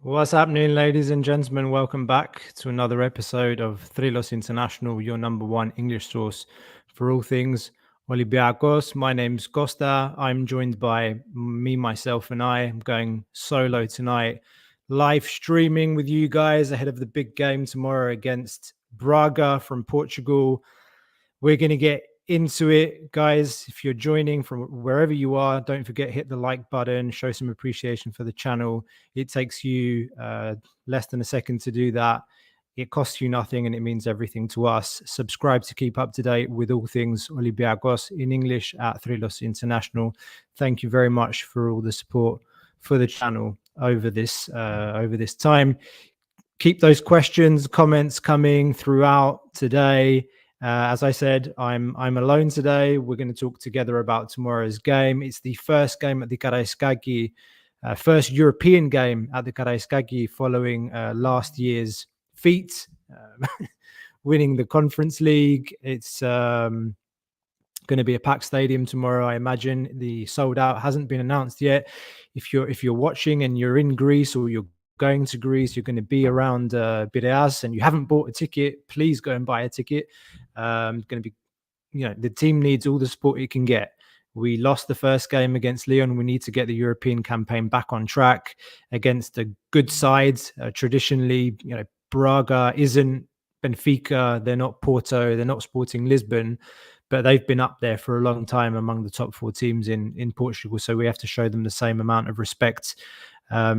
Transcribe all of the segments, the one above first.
What's happening, ladies and gentlemen? Welcome back to another episode of Thrylos International, your number one English source for all things Olympiacos. My name's Costa. I'm joined by me, myself, and I. I'm going solo tonight, live streaming with you guys ahead of the big game tomorrow against Braga from Portugal. We're going to get into it, guys. If you're joining from wherever you are, don't forget, hit the like button, show some appreciation for the channel. It takes you less than a second to do that. It costs you nothing and it means everything to us. Subscribe to keep up to date with all things Olympiacos in English at Thrylos International. Thank you very much for all the support for the channel over this time. Keep those questions, comments coming throughout today. As I said, I'm alone today. We're going to talk together about tomorrow's game. It's the first game at the Karaiskaki, first European game at the Karaiskaki following last year's feat, winning the Conference League. It's going to be a packed stadium tomorrow, I imagine. The sold out hasn't been announced yet. If you're watching and you're in Greece or you're going to Greece, you're going to be around Piraeus and you haven't bought a ticket, please go and buy a ticket. Going to be, the team needs all the support it can get. We lost the first game against Lyon. We need to get the European campaign back on track against a good side. Traditionally, Braga isn't Benfica, they're not Porto, they're not Sporting Lisbon, but they've been up there for a long time among the top four teams in Portugal. So we have to show them the same amount of respect. I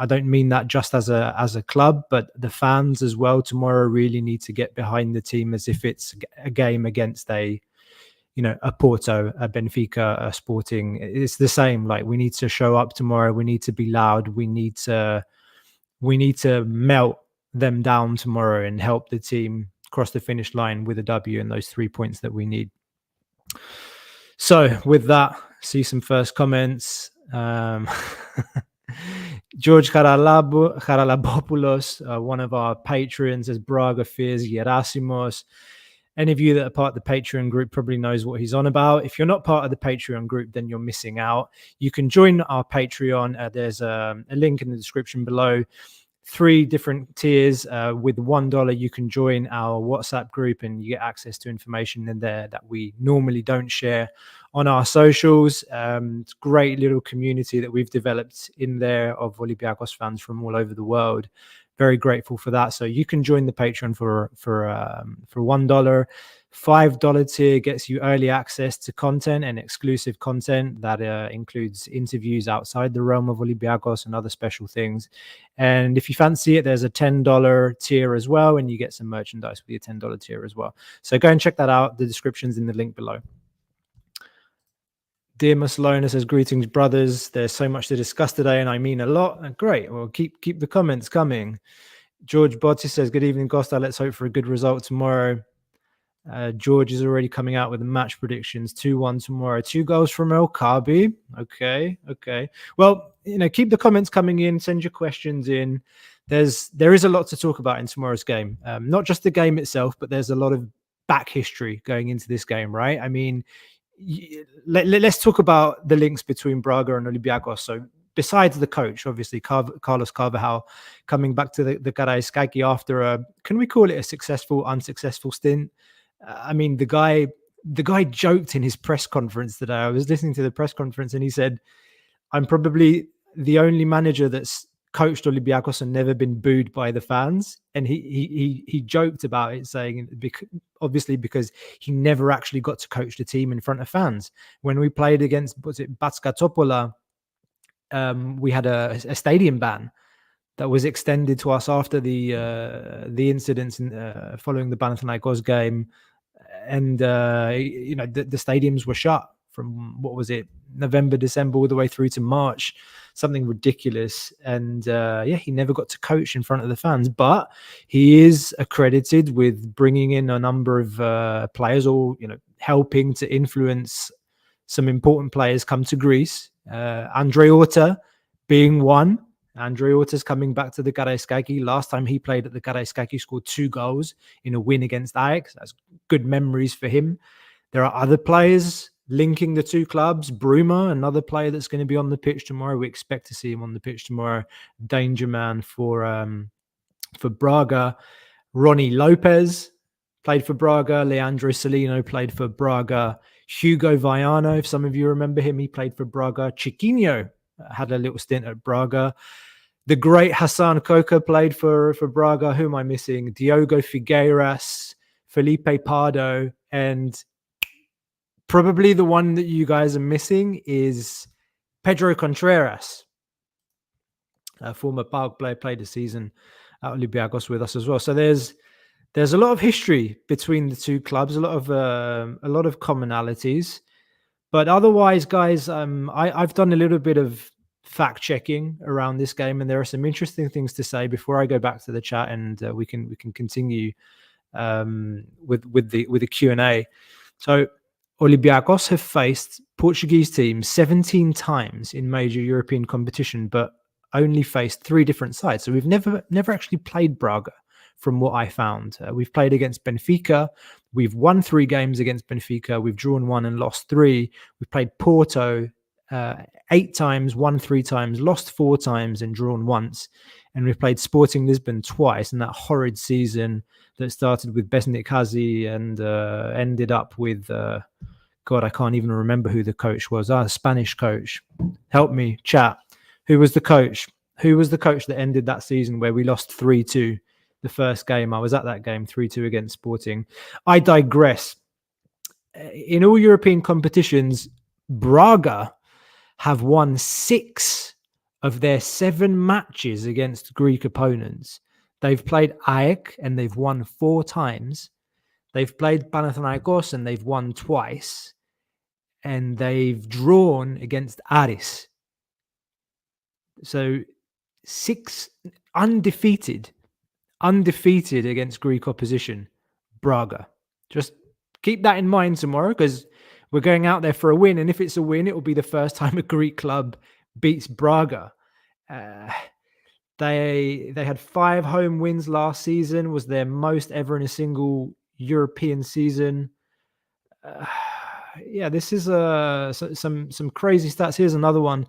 don't mean that just as a club, but the fans as well tomorrow really need to get behind the team as if it's a game against a Porto, a Benfica, a Sporting. It's the same. Like, we need to show up tomorrow. We need to be loud. We need to melt them down tomorrow and help the team cross the finish line with a W and those 3 points that we need. So with that, see some first comments. George Haralabopoulos, one of our patrons, says Braga fears Gerasimos. Any of you that are part of the Patreon group probably knows what he's on about. If you're not part of the Patreon group, then you're missing out. You can join our Patreon. There's a link in the description below. 3 different tiers. With $1, you can join our WhatsApp group and you get access to information in there that we normally don't share on our socials. It's a great little community that we've developed in there of Olympiacos fans from all over the world. Very grateful for that. So you can join the Patreon for $1. $5 tier gets you early access to content and exclusive content that includes interviews outside the realm of Olympiacos and other special things. And if you fancy it, there's a $10 tier as well, and you get some merchandise with your $10 tier as well. So go and check that out. The description's in the link below. Dear Maslona says, greetings, brothers. There's so much to discuss today, and I mean a lot. Great. Well, keep the comments coming. George Botti says, good evening, Costa. Let's hope for a good result tomorrow. George is already coming out with the match predictions. 2-1 tomorrow. 2 goals from El Kabi. Okay. Well, keep the comments coming in. Send your questions in. There is a lot to talk about in tomorrow's game. Not just the game itself, but there's a lot of back history going into this game, right? I mean, let's talk about the links between Braga and Olympiacos. So besides the coach, obviously, Carlos Carvajal coming back to the Karaiskaki after can we call it a successful, unsuccessful stint? I mean, the guy joked in his press conference today. I was listening to the press conference and he said, I'm probably the only manager that's coached Olympiacos and never been booed by the fans. And he joked about it, saying, obviously, because he never actually got to coach the team in front of fans. When we played against, Batska Topola, we had a stadium ban that was extended to us after the incidents following the Panathinaikos game. And, the stadiums were shut from, November, December, all the way through to March, something ridiculous. And he never got to coach in front of the fans, but he is accredited with bringing in a number of players, or, helping to influence some important players come to Greece. Andre Orta being one. Andre Orta's coming back to the Karaiskaki. Last time he played at the Karaiskaki, scored 2 goals in a win against Ajax. That's good memories for him. There are other players linking the two clubs. Bruma, another player that's going to be on the pitch tomorrow. We expect to see him on the pitch tomorrow. Danger man for Braga. Ronnie Lopez played for Braga. Leandro Salino played for Braga. Hugo Vaiano, if some of you remember him, he played for Braga. Chiquinho had a little stint at Braga. The great Hassan Coca played for Braga. Who am I missing? Diogo Figueiras, Felipe Pardo, and probably the one that you guys are missing is Pedro Contreras, a former PAOK player, played a season at Olympiacos with us as well. So there's a lot of history between the two clubs, a lot of commonalities. But otherwise, guys, I've done a little bit of fact checking around this game, and there are some interesting things to say before I go back to the chat, and we can continue with the Q&A. So Olympiacos have faced Portuguese teams 17 times in major European competition, but only faced 3 different sides. So we've never actually played Braga, from what I found. We've played against Benfica. We've won 3 games against Benfica. We've drawn 1 and lost 3. We've played Porto 8 times, won 3 times, lost 4 times, and drawn once. And we've played Sporting Lisbon twice in that horrid season that started with Besnik Hazi and ended up with, God, I can't even remember who the coach was. Spanish coach. Help me, chat. Who was the coach? Who was the coach that ended that season where we lost 3-2 the first game? I was at that game, 3-2 against Sporting. I digress. In all European competitions, Braga have won 6 of their 7 matches against Greek opponents. They've played AEK and they've won 4 times. They've played Panathinaikos and they've won twice. And they've drawn against Aris. So 6 undefeated against Greek opposition. Braga. Just keep that in mind tomorrow, because we're going out there for a win. And if it's a win, it will be the first time a Greek club beats Braga. They had 5 home wins last season, was their most ever in a single European season. Yeah, this is some crazy stats. Here's another one.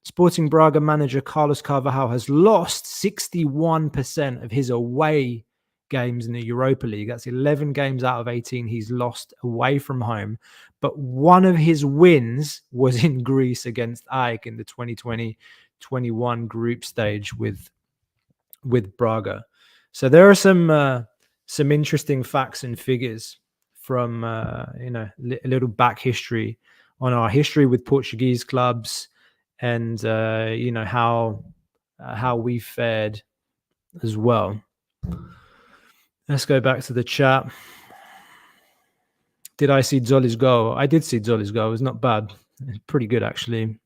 Sporting Braga manager Carlos Carvajal has lost 61% of his away games in the Europa League. That's 11 games out of 18 he's lost away from home. But one of his wins was in Greece against AEK in the 2020-21 group stage with Braga. So there are some interesting facts and figures from a little back history on our history with Portuguese clubs, and how we fared as well. Let's go back to the chat. Did I see Zoli's goal? I did see Zoli's goal. It was not bad. Pretty good, actually.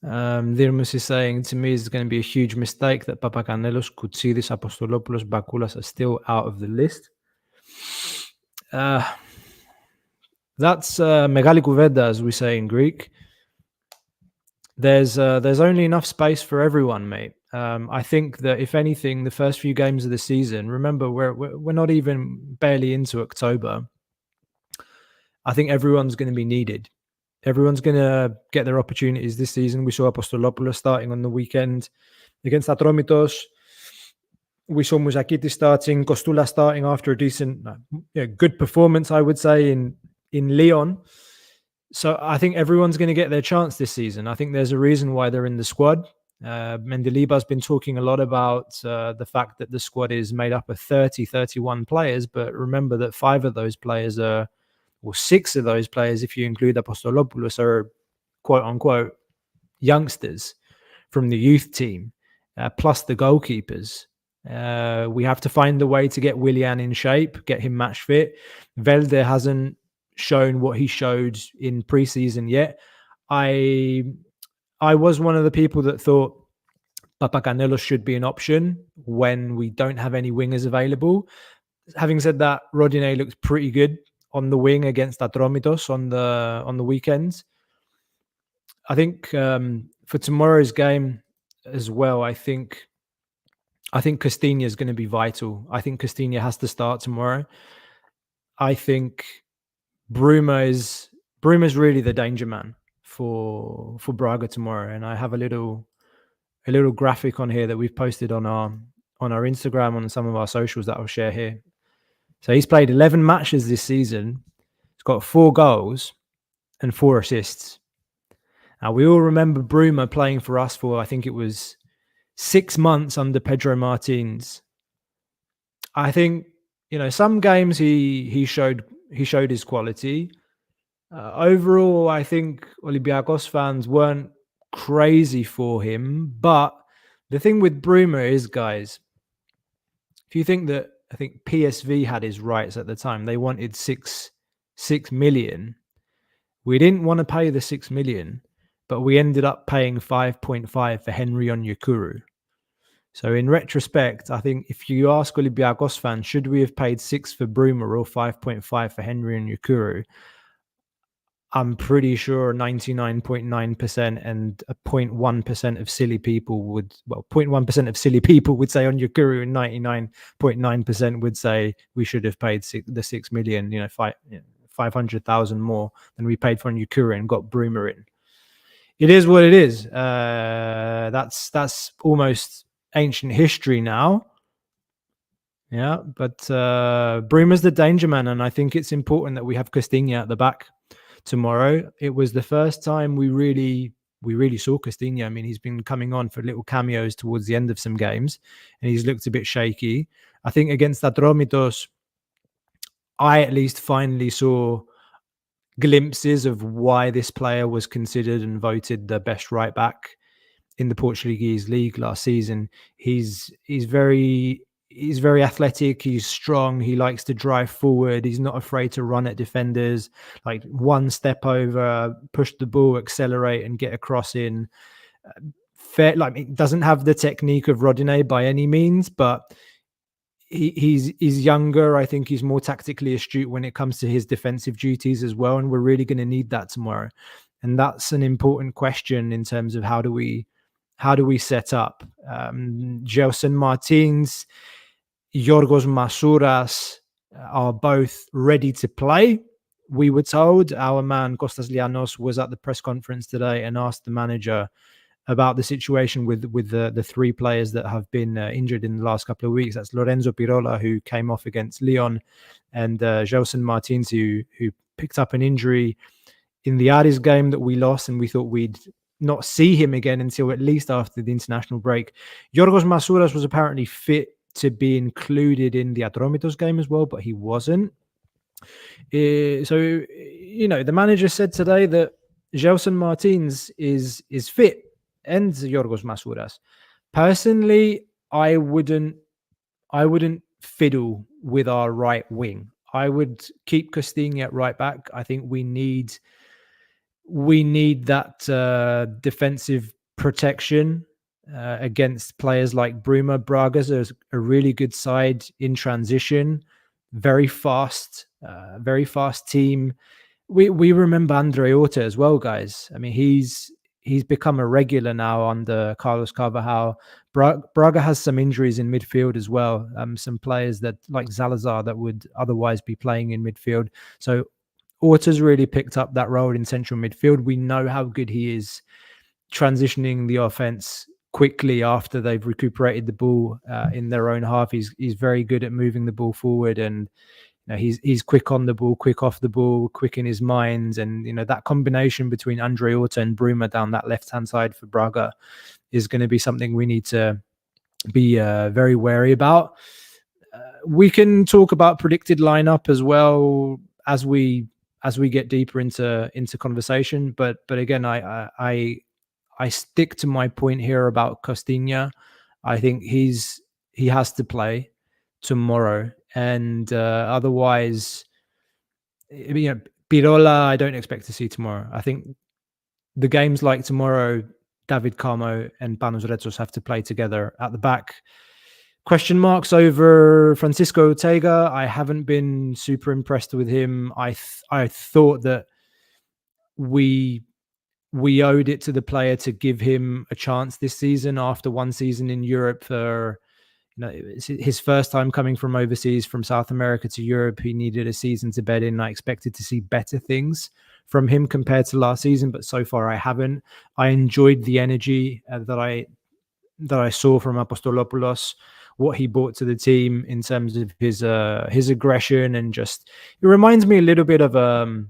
Dirmus is saying, to me, it's going to be a huge mistake that Papacanelos, Koutsidis, Apostolopoulos, Bakoulas are still out of the list. That's Megali Kouvenda, as we say in Greek. There's only enough space for everyone, mate. I think that if anything, the first few games of the season, remember we're not even barely into October. I think everyone's going to be needed. Everyone's going to get their opportunities this season. We saw Apostolopoulos starting on the weekend against Atromitos. We saw Mouzakitis starting, Kostula starting after a decent, good performance, I would say, in Lyon. So I think everyone's going to get their chance this season. I think there's a reason why they're in the squad. Mendilibar's been talking a lot about the fact that the squad is made up of 31 players, but remember that 5 of those players are, or 6 of those players, if you include Apostolopoulos, are quote-unquote youngsters from the youth team, plus the goalkeepers. We have to find a way to get Willian in shape, get him match fit. Velde hasn't shown what he showed in preseason yet. I was one of the people that thought Papacanelos should be an option when we don't have any wingers available. Having said that, Rodinei looked pretty good on the wing against Atromitos on the weekends. I think for tomorrow's game as well, I think Castilla is going to be vital. I think Castilla has to start tomorrow. I think Bruma's really the danger man for Braga tomorrow. And I have a little graphic on here that we've posted on our Instagram, on some of our socials, that I'll share here. So he's played 11 matches this season. He's got 4 goals and 4 assists. Now, we all remember Bruma playing for us for, I think it was 6 months under Pedro Martins. I think, some games he showed his quality. Overall, I think Olympiacos fans weren't crazy for him. But the thing with Bruma is, guys, if you think that, I think PSV had his rights at the time, they wanted 6 million. We didn't want to pay the 6 million, but we ended up paying 5.5 for Henry Onyekuru. So in retrospect, I think if you ask Olympiacos fans, should we have paid 6 for Bruma or 5.5 for Henry Onyekuru? I'm pretty sure 99.9% and 0.1% of silly people would, 0.1% of silly people would say Onyekuru, and 99.9% would say we should have paid the 6 million, 500,000 more than we paid for Onyekuru and got Bruma in. It is what it is. That's almost ancient history now. Yeah, but Bruma's the danger man, and I think it's important that we have Costinha at the back tomorrow. It was the first time we really saw Costinha. I mean, he's been coming on for little cameos towards the end of some games, and he's looked a bit shaky. I think against Atromitos, I at least finally saw glimpses of why this player was considered and voted the best right back in the Portuguese league last season. He's very athletic. He's strong. He likes to drive forward. He's not afraid to run at defenders, like one step over, push the ball, accelerate, and get a cross in. He doesn't have the technique of Rodinei by any means, but he's younger. I think he's more tactically astute when it comes to his defensive duties as well. And we're really going to need that tomorrow. And that's an important question in terms of how do we set up? Gelson Martins, Yorgos Masouras are both ready to play. We were told. Our man Kostas Lianos was at the press conference today and asked the manager about the situation with the 3 players that have been injured in the last couple of weeks. That's Lorenzo Pirola, who came off against Lyon, and Gelson Martins, who picked up an injury in the Aris game that we lost, and we thought we'd not see him again until at least after the international break. Yorgos Masouras was apparently fit to be included in the Atromitos game as well, but he wasn't. So, the manager said today that Gelson Martins is fit, and Yorgos Masouras. Personally, I wouldn't fiddle with our right wing. I would keep Costinha at right back. I think we need that defensive protection against players like Bruma. Braga's a really good side in transition, very fast team. We remember Andre Horta as well, guys. I mean, he's become a regular now under Carlos Carvajal. Braga has some injuries in midfield as well. Some players that like Salazar that would otherwise be playing in midfield. So Horta's really picked up that role in central midfield. We know how good he is transitioning the offense quickly after they've recuperated the ball in their own half. He's very good at moving the ball forward, and he's quick on the ball, quick off the ball, quick in his mind. And that combination between Andre Horta and Bruma down that left-hand side for Braga is going to be something we need to be very wary about. We can talk about predicted lineup as well as we get deeper into conversation. But again, I stick to my point here about Costinha. I think he has to play tomorrow, and otherwise, Pirola, I don't expect to see tomorrow. I think the games like tomorrow, David Carmo and Panos Retsos have to play together at the back. Question marks over Francisco Ortega. I haven't been super impressed with him. I thought that we owed it to the player to give him a chance this season after one season in Europe for It's his first time coming from overseas, from South America to Europe. He needed a season to bed in. I expected to see better things from him compared to last season, but so far I haven't. I enjoyed the energy that I saw from Apostolopoulos, what he brought to the team in terms of his aggression, and just it reminds me a little bit of a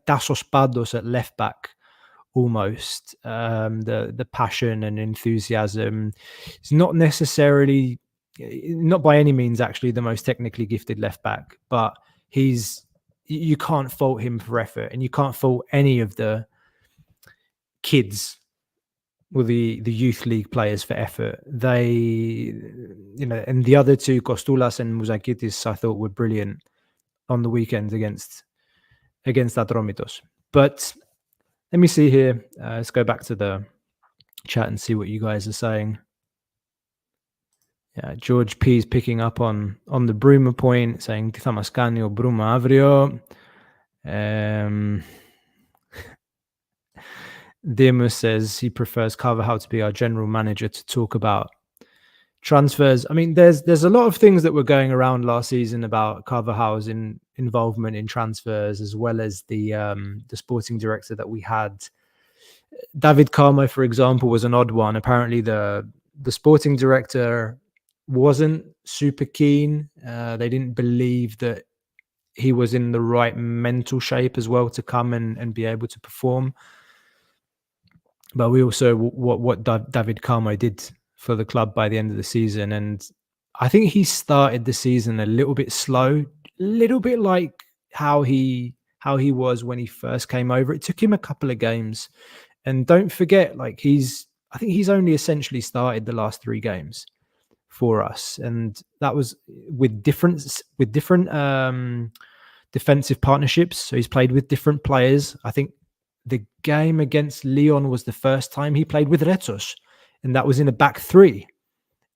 Tassos Pados at left back, almost. The passion and enthusiasm. It's not necessarily, not by any means, actually the most technically gifted left back, but you can't fault him for effort, and you can't fault any of the kids or the youth league players for effort. They, and the other two, Kostulas and Mouzakitis, I thought were brilliant on the weekend against Atromitos. But let me see here. Let's go back to the chat and see what you guys are saying. Yeah, George P is picking up on the Bruma point, saying "Τι θα μας κάνει ο Bruma αύριο." Demus says he prefers Carvajal to be our general manager to talk about transfers. I mean, there's a lot of things that were going around last season about Carvajal's involvement in transfers, as well as the sporting director that we had. David Carmo, for example, was an odd one. Apparently, the sporting director wasn't super keen. They didn't believe that he was in the right mental shape as well to come and be able to perform. But we also what David Carmo did for the club by the end of the season, and I think he started the season a little bit slow, a little bit like how he was when he first came over. It took him a couple of games, and don't forget, like I think he's only essentially started the last 3 games for us, and that was with different defensive partnerships. So he's played with different players. I think the game against Lyon was the first time he played with Retsos, and that was in a back 3.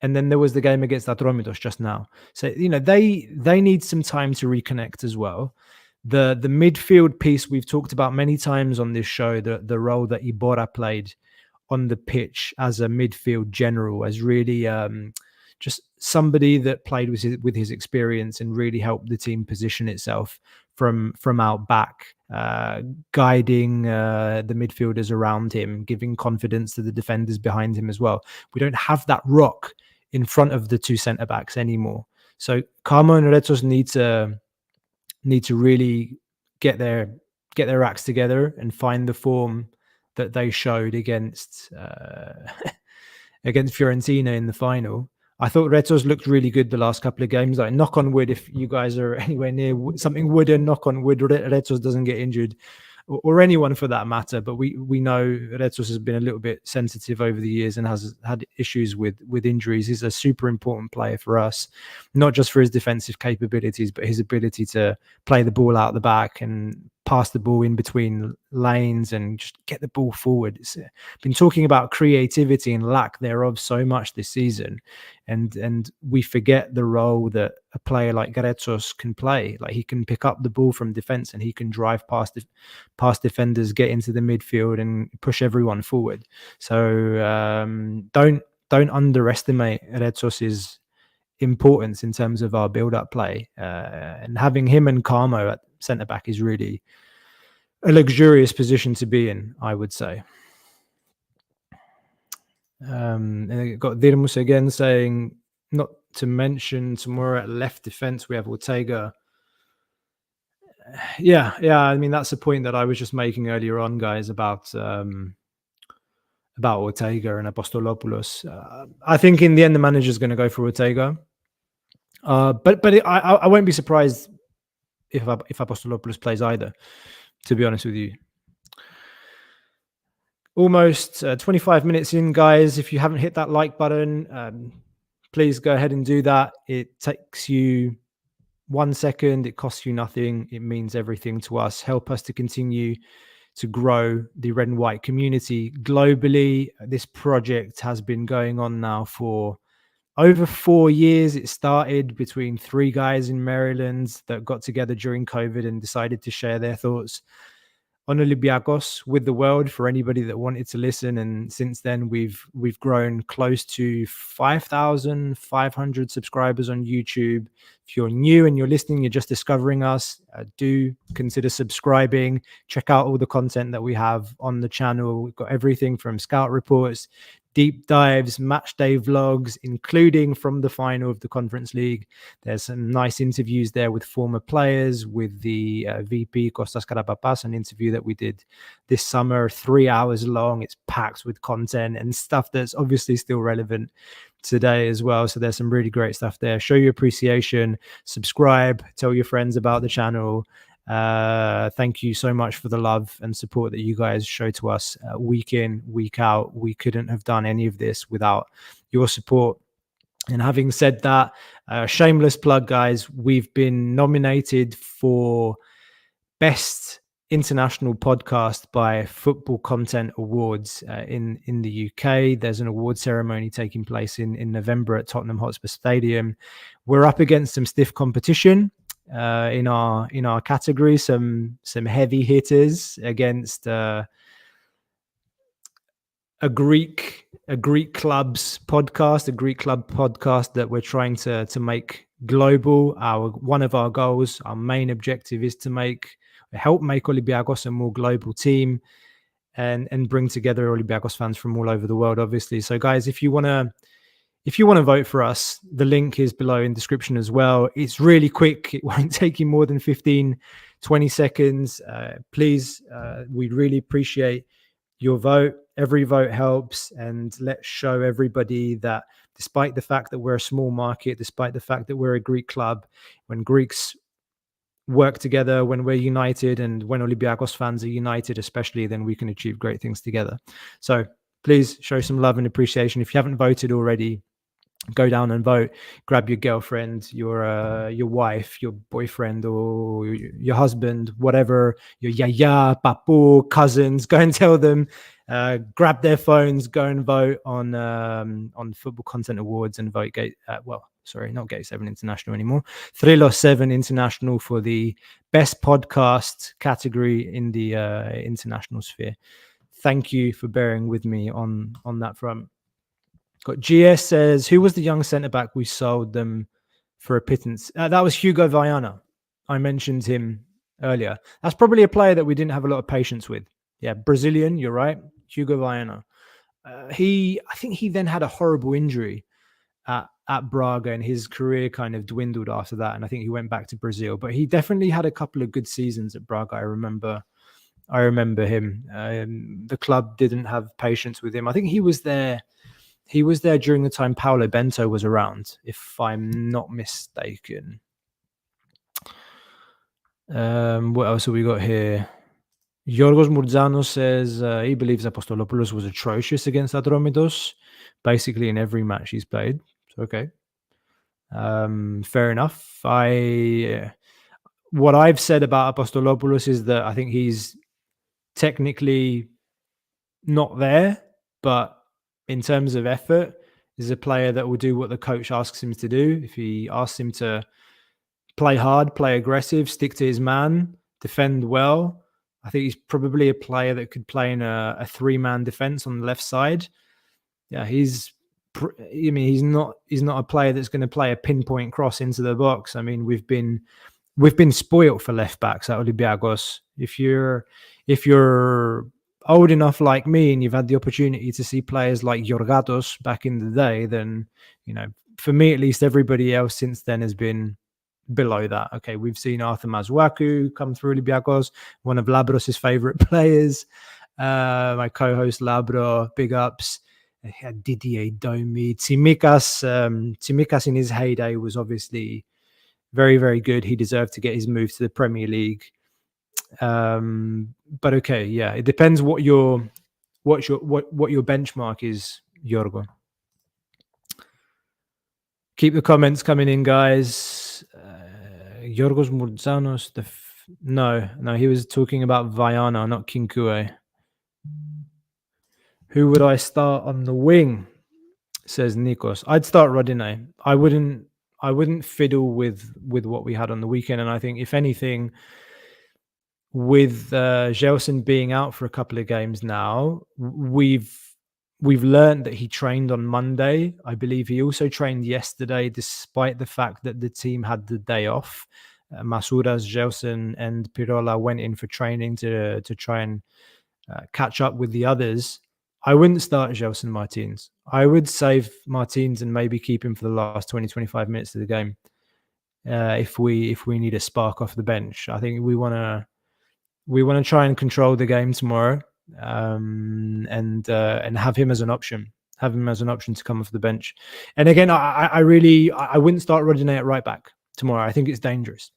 And then there was the game against Atromitos just now. So, they need some time to reconnect as well. The midfield piece we've talked about many times on this show, the role that Iborra played on the pitch as a midfield general, as really just somebody that played with his experience and really helped the team position itself from out back, guiding the midfielders around him, giving confidence to the defenders behind him as well. We don't have that rock in front of the 2 centre backs anymore. So Carmo and Retsos need to really get their acts together and find the form that they showed against Fiorentina in the final. I thought Retsos looked really good the last couple of games. Like, knock on wood, if you guys are anywhere near something wooden, knock on wood, Retsos doesn't get injured, or anyone for that matter. But we know Retsos has been a little bit sensitive over the years and has had issues with injuries. He's a super important player for us, not just for his defensive capabilities, but his ability to play the ball out the back and pass the ball in between lanes and just get the ball forward. It's been talking about creativity and lack thereof so much this season, and we forget the role that a player like Retsos can play. Like, he can pick up the ball from defense and he can drive past defenders, get into the midfield and push everyone forward. So don't underestimate Retsos's importance in terms of our build-up play, and having him and Carmo at centre back is really a luxurious position to be in, I would say. And I got Dirmus again saying, not to mention tomorrow at left defense we have Ortega. Yeah. I mean, that's a point that I was just making earlier on, guys, about Ortega and Apostolopoulos. I think in the end the manager's going to go for Ortega. But I won't be surprised if Apostolopoulos plays either, to be honest with you. Almost 25 minutes in, guys. If you haven't hit that like button, please go ahead and do that. It takes you 1 second. It costs you nothing. It means everything to us. Help us to continue to grow the red and white community globally. This project has been going on now for over 4 years. It started between 3 guys in Maryland that got together during COVID and decided to share their thoughts on Olympiacos with the world for anybody that wanted to listen. And since then, we've grown close to 5,500 subscribers on YouTube. If you're new and you're listening, you're just discovering us, do consider subscribing. Check out all the content that we have on the channel. We've got everything from scout reports, deep dives, match day vlogs, including from the final of the Conference League. There's some nice interviews there with former players, with the VP Kostas Karapapas, an interview that we did this summer, 3 hours long. It's packed with content and stuff that's obviously still relevant today as well. So there's some really great stuff there. Show your appreciation, subscribe, tell your friends about the channel. Thank you so much for the love and support that you guys show to us week in, week out. We couldn't have done any of this without your support. And having said that, shameless plug, guys, we've been nominated for Best International Podcast by Football Content Awards in the UK. There's an award ceremony taking place in November at Tottenham Hotspur Stadium. We're up against some stiff competition in our category, some heavy hitters against a Greek club's podcast, a Greek club podcast that we're trying to make global. One of our goals, our main objective, is to help make Olympiacos a more global team and bring together Olympiacos fans from all over the world, obviously. So guys, if you want to vote for us, the link is below in description as well. It's really quick. It won't take you more than 15, 20 seconds. Please, we'd really appreciate your vote. Every vote helps, and let's show everybody that despite the fact that we're a small market, despite the fact that we're a Greek club, when Greeks work together, when we're united, and when Olympiacos fans are united especially, then we can achieve great things together. So please show some love and appreciation. If you haven't voted already, go down and vote. Grab your girlfriend, your wife, your boyfriend, or your husband, whatever, your yaya, papu, cousins. Go and tell them. Grab their phones. Go and vote on Football Content Awards and vote not Gate 7 International anymore. Thrylos 7 International for the best podcast category in the international sphere. Thank you for bearing with me on that front. Got GS says, who was the young centre-back we sold them for a pittance? That was Hugo Viana. I mentioned him earlier. That's probably a player that we didn't have a lot of patience with. Yeah, Brazilian, you're right. Hugo Viana. I think he then had a horrible injury at Braga, and his career kind of dwindled after that. And I think he went back to Brazil. But he definitely had a couple of good seasons at Braga. I remember him. The club didn't have patience with him. I think he was there during the time Paulo Bento was around, if I'm not mistaken. What else have we got here? Yorgos Mourzanos says he believes Apostolopoulos was atrocious against Atromitos, basically in every match he's played. So, okay. Fair enough. What I've said about Apostolopoulos is that I think he's technically not there, but in terms of effort, is a player that will do what the coach asks him to do. If he asks him to play hard, play aggressive, stick to his man, defend well, I think he's probably a player that could play in a three-man defense on the left side. Yeah, he's not a player that's going to play a pinpoint cross into the box. I mean, we've been spoilt for left backs at Olympiacos. If you're old enough like me and you've had the opportunity to see players like Yorgatos back in the day, then, for me at least, everybody else since then has been below that. Okay, we've seen Arthur Mazwaku come through Olympiacos, one of Labros' favorite players. My co-host Labro, big ups. Had Didier Domi, Tsimikas in his heyday was obviously very, very good. He deserved to get his move to the Premier League. But okay, yeah, it depends what your benchmark is, Yorgo. Keep the comments coming in, guys. Yorgos Mourzanos, no, he was talking about Viana, not Kinkue. Who would I start on the wing? Says Nikos. I'd start Rodinei. I wouldn't fiddle with what we had on the weekend. And I think, if anything, with Gelson being out for a couple of games now, we've learned that he trained on Monday. I believe he also trained yesterday, despite the fact that the team had the day off. Masuras, Gelson, and Pirola went in for training to try and catch up with the others. I wouldn't start Gelson Martins. I would save Martins and maybe keep him for the last 20, 25 minutes of the game. If we need a spark off the bench, I think we want to try and control the game tomorrow, and have him as an option. Have him as an option to come off the bench. And again, I wouldn't start Rodinei at right back tomorrow. I think it's dangerous.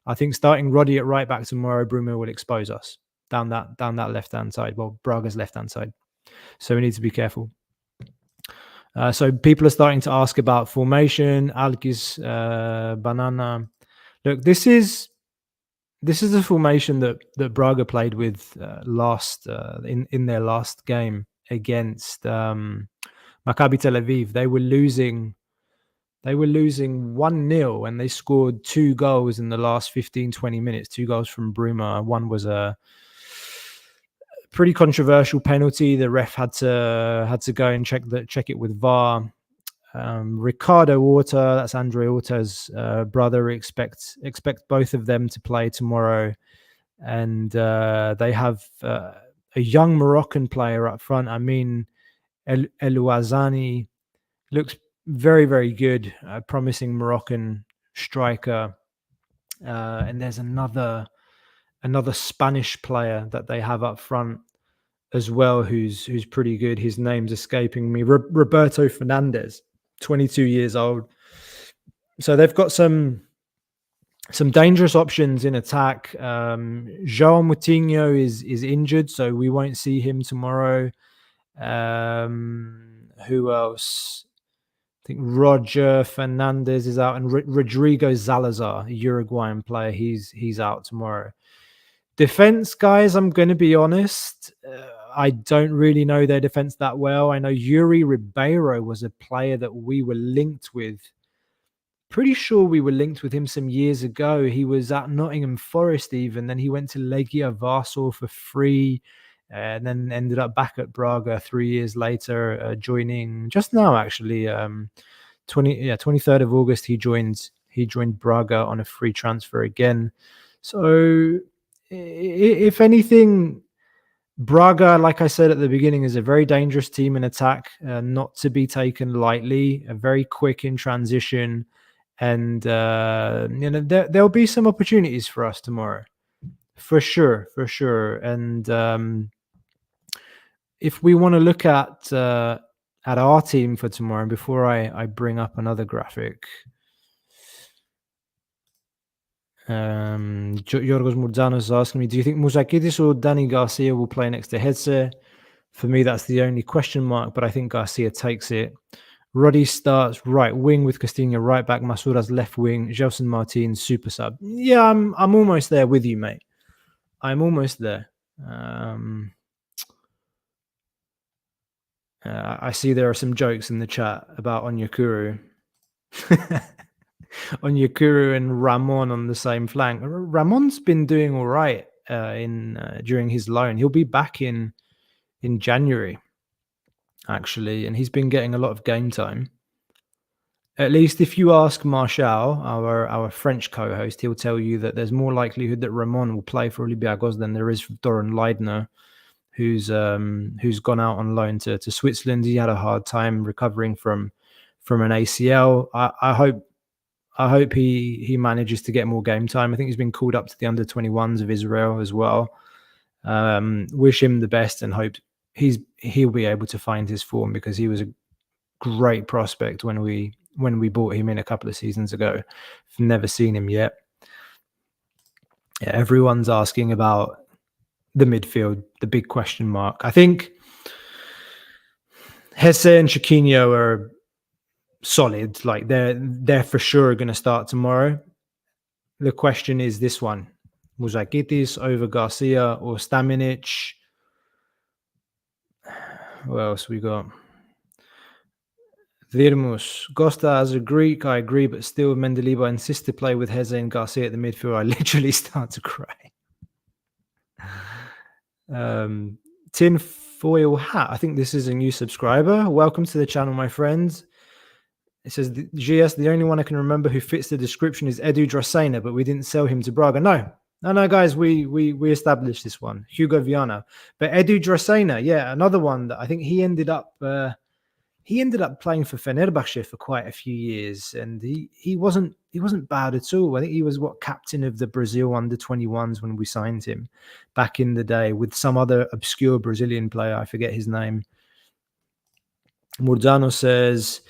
I think starting Roddy at right back tomorrow, Bruno will expose us down that left hand side. Well, Braga's left hand side. So we need to be careful. So people are starting to ask about formation. Alkis, Banana. Look, this is the formation that Braga played with in their last game against Maccabi Tel Aviv. They were losing 1-0 and they scored 2 goals in the last 15, 20 minutes. 2 goals from Bruma. One was a pretty controversial penalty. The ref had to go and check it with VAR. Ricardo Horta, that's Andre Horta's brother, expect both of them to play tomorrow, and they have a young Moroccan player up front. I mean, El-Ouazani looks very, very good, promising Moroccan striker. And there's another Spanish player that they have up front as well, who's pretty good. His name's escaping me. Roberto Fernandez, 22 years old. So they've got some dangerous options in attack. João Moutinho is injured, so we won't see him tomorrow. Who else? I think Roger Fernandez is out, and Rodrigo Salazar, a Uruguayan player, he's out tomorrow. Defense, guys, I'm going to be honest. I don't really know their defense that well. I know Yuri Ribeiro was a player that we were linked with. Pretty sure we were linked with him some years ago. He was at Nottingham Forest even. Then he went to Legia Warsaw for free, and then ended up back at Braga 3 years later, joining just now actually. 23rd of August he joined Braga on a free transfer again. So if anything, Braga, like I said at the beginning, is a very dangerous team in attack, not to be taken lightly, very quick in transition. And there'll be some opportunities for us tomorrow, for sure. And if we want to look at our team for tomorrow, and before I bring up another graphic, Yorgos Murzanos is asking me, do you think Moussakidis or Dani Garcia will play next to Hesse? For me, that's the only question mark, but I think Garcia takes it. Roddy starts right wing with Castinho right back, Masuras left wing, Gelson Martins super sub. Yeah, I'm almost there with you, mate. I'm almost there. I see there are some jokes in the chat about Onyekuru. Onyekuru and Ramon on the same flank. Ramon's been doing all right during his loan. He'll be back in January, actually, and he's been getting a lot of game time. At least if you ask Marshall, our French co-host, he'll tell you that there's more likelihood that Ramon will play for Olympiacos than there is for Doran Leidner, who's gone out on loan to Switzerland. He had a hard time recovering from an ACL. I hope he manages to get more game time. I think he's been called up to the under-21s of Israel as well. Wish him the best and hope he'll be able to find his form, because he was a great prospect when we bought him in a couple of seasons ago. I've never seen him yet. Yeah, everyone's asking about the midfield, the big question mark. I think Hesse and Chiquinho are solid. Like they're for sure going to start tomorrow. The question is this one: Mouzakitis over Garcia or Staminic? What else we got? Virmus. Costa as a Greek, I agree, but still Mendilibar insists to play with Heze and Garcia at the midfield. I literally start to cry. Tin foil hat. I think this is a new subscriber. Welcome to the channel, my friends. It says, GS, the only one I can remember who fits the description is Edu Dracena, but we didn't sell him to Braga. No, guys, we established this one. Hugo Viana. But Edu Dracena, yeah, another one that I think he ended up playing for Fenerbahce for quite a few years, and he wasn't bad at all. I think he was captain of the Brazil under-21s when we signed him back in the day with some other obscure Brazilian player. I forget his name. Murdano says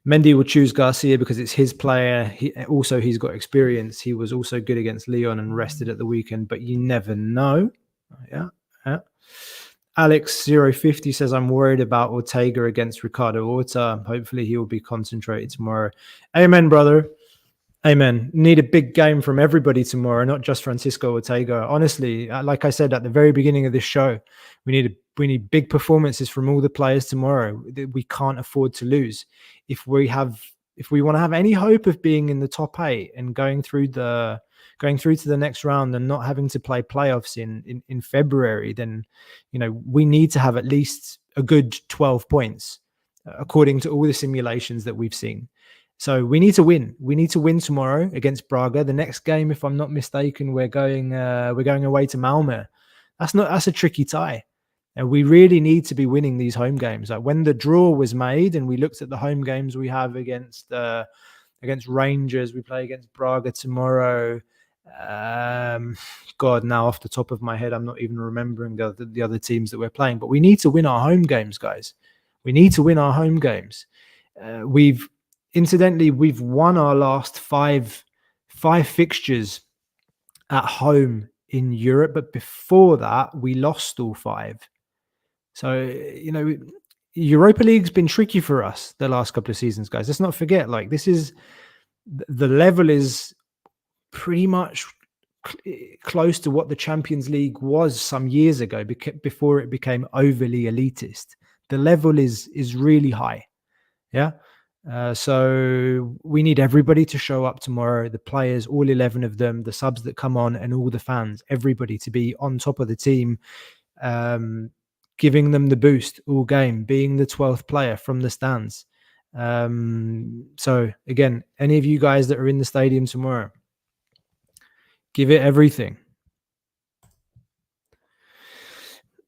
Mendy will choose Garcia because it's his player. He's got experience. He was also good against Lyon and rested at the weekend, but you never know. Yeah. Alex050 says, I'm worried about Ortega against Ricardo Horta. Hopefully he will be concentrated tomorrow. Amen, brother. Amen. Need a big game from everybody tomorrow, not just Francisco Ortega. Honestly, like I said at the very beginning of this show, we need big performances from all the players tomorrow. We can't afford to lose. If we want to have any hope of being in the top 8 and going through to the next round and not having to play playoffs in February, then we need to have at least a good 12 points according to all the simulations that we've seen. So we need to win. We need to win tomorrow against Braga. The next game, if I'm not mistaken, we're going away to Malmö. That's a tricky tie. And we really need to be winning these home games. Like when the draw was made and we looked at the home games we have against Rangers, we play against Braga tomorrow. God, now off the top of my head, I'm not even remembering the other teams that we're playing. But we need to win our home games, guys. We need to win our home games. We've won our last five fixtures at home in Europe, but before that, we lost all 5. So, Europa League's been tricky for us the last couple of seasons, guys. Let's not forget, the level is pretty much close to what the Champions League was some years ago before it became overly elitist. The level is really high. Yeah. So we need everybody to show up tomorrow. The players, all 11 of them, the subs that come on, and all the fans, everybody to be on top of the team, giving them the boost all game, being the 12th player from the stands. So again, any of you guys that are in the stadium tomorrow, give it everything.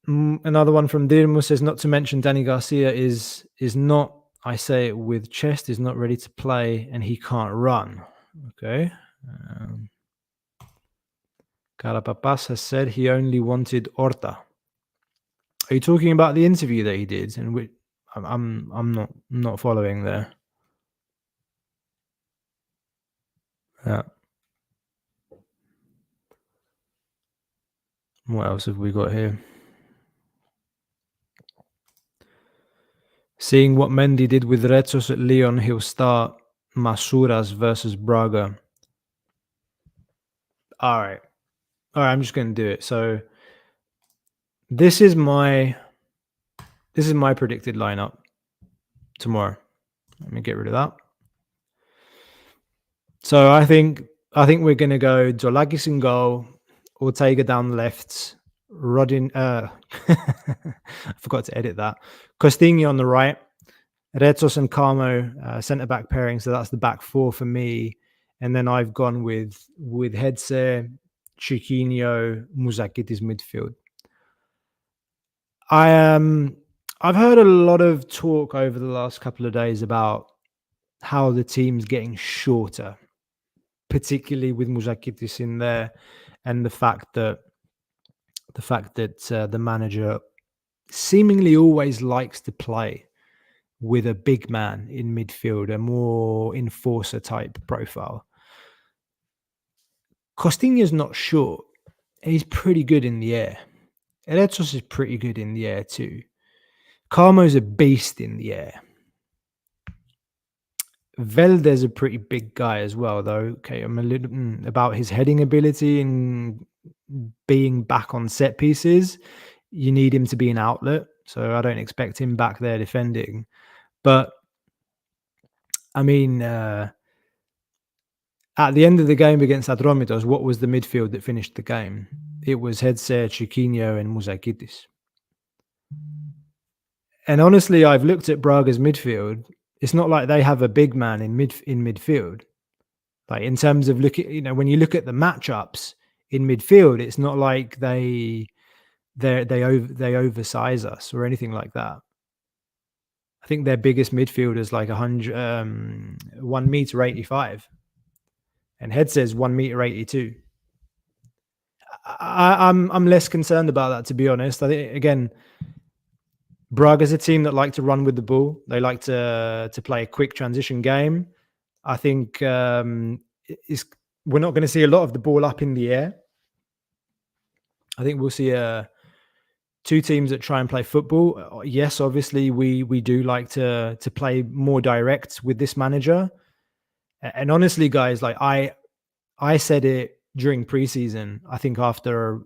Another one from Dirmo says, not to mention Danny Garcia is not, I say it with chest, is not ready to play and he can't run. Okay. Carapapas has said he only wanted Horta. Are you talking about the interview that he did? And I'm not following there. Yeah. What else have we got here? Seeing what Mendy did with Rezos at Lyon, he'll start Masuras versus Braga. All right, I'm just going to do it. So this is my predicted lineup tomorrow. Let me get rid of that. So I think we're going to go Zolakis in goal, Ortega down the left, Rodin. I forgot to edit that. Costinha on the right, Rezos and Carmo centre back pairing. So that's the back 4 for me. And then I've gone with Hedze, Chiquinho, Muzakitis midfield. I've heard a lot of talk over the last couple of days about how the team's getting shorter, particularly with Muzakitis in there, and the fact that the manager seemingly always likes to play with a big man in midfield, a more enforcer type profile. Costinha's not short. He's pretty good in the air. Eletros is pretty good in the air too. Carmo's a beast in the air. Velde's a pretty big guy as well, though. Okay, I'm a little about his heading ability and being back on set pieces. You need him to be an outlet, so I don't expect him back there defending. But I mean, at the end of the game against Adromitos, what was the midfield that finished the game? it was Hedze, Chiquinho, and Muzakitis. And honestly, I've looked at Braga's midfield. It's not like they have a big man in midfield. Like in terms of when you look at the matchups in midfield, it's not like they oversize us or anything like that. I think their biggest midfield is like 1 meter 85, and Head says 1 meter 82. I'm less concerned about that, to be honest. I think again, Braga's a team that like to run with the ball. They like to play a quick transition game. I think we're not going to see a lot of the ball up in the air. I think we'll see two teams that try and play football. Yes, obviously we do like to play more direct with this manager. And honestly, guys, like I said it during preseason. I think after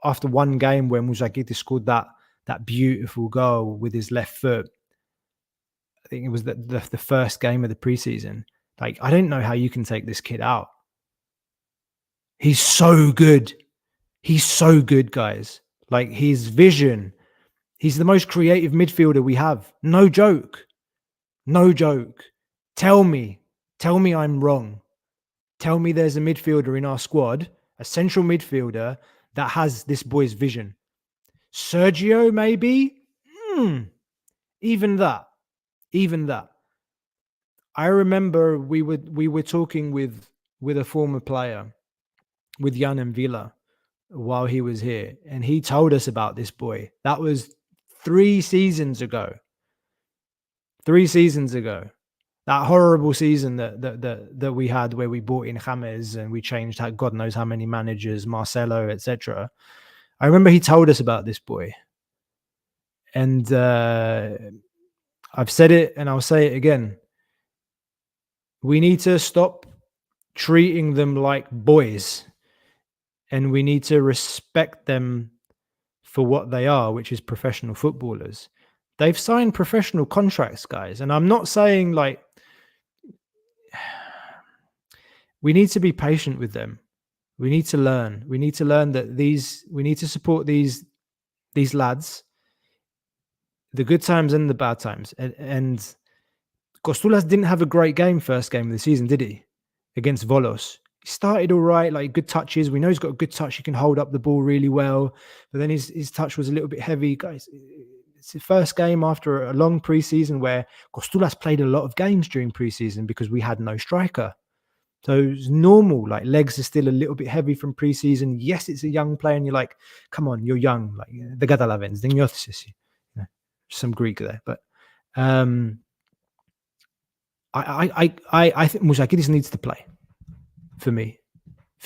one game when Muzakitis scored that beautiful goal with his left foot, I think it was the first game of the preseason. Like, I don't know how you can take this kid out. He's so good. He's so good, guys. Like, his vision. He's the most creative midfielder we have. No joke. No joke. Tell me I'm wrong. Tell me there's a midfielder in our squad, a central midfielder, that has this boy's vision. Sergio, maybe? Even that. I remember we were talking with a former player, with Jan and Villa, while he was here, and he told us about this boy. That was 3 seasons ago. 3 seasons ago. That horrible season that we had, where we bought in James and we changed God knows how many managers, Marcelo, etc. I remember he told us about this boy. And I've said it and I'll say it again. We need to stop treating them like boys, and we need to respect them for what they are, which is professional footballers. They've signed professional contracts, guys. And I'm not saying like, we need to be patient with them. We need to learn. We need to learn that we need to support these lads, the good times and the bad times. And Costulas didn't have a great game first game of the season, did he? Against Volos. He started all right, like good touches. We know he's got a good touch. He can hold up the ball really well. But then his touch was a little bit heavy. Guys, it's the first game after a long preseason where Costulas played a lot of games during preseason because we had no striker. So it's normal. Like, legs are still a little bit heavy from preseason. Yes, it's a young player, and you're like, come on, you're young. Like the Gadalavens, some Greek there. But I think Muzakitis needs to play. For me,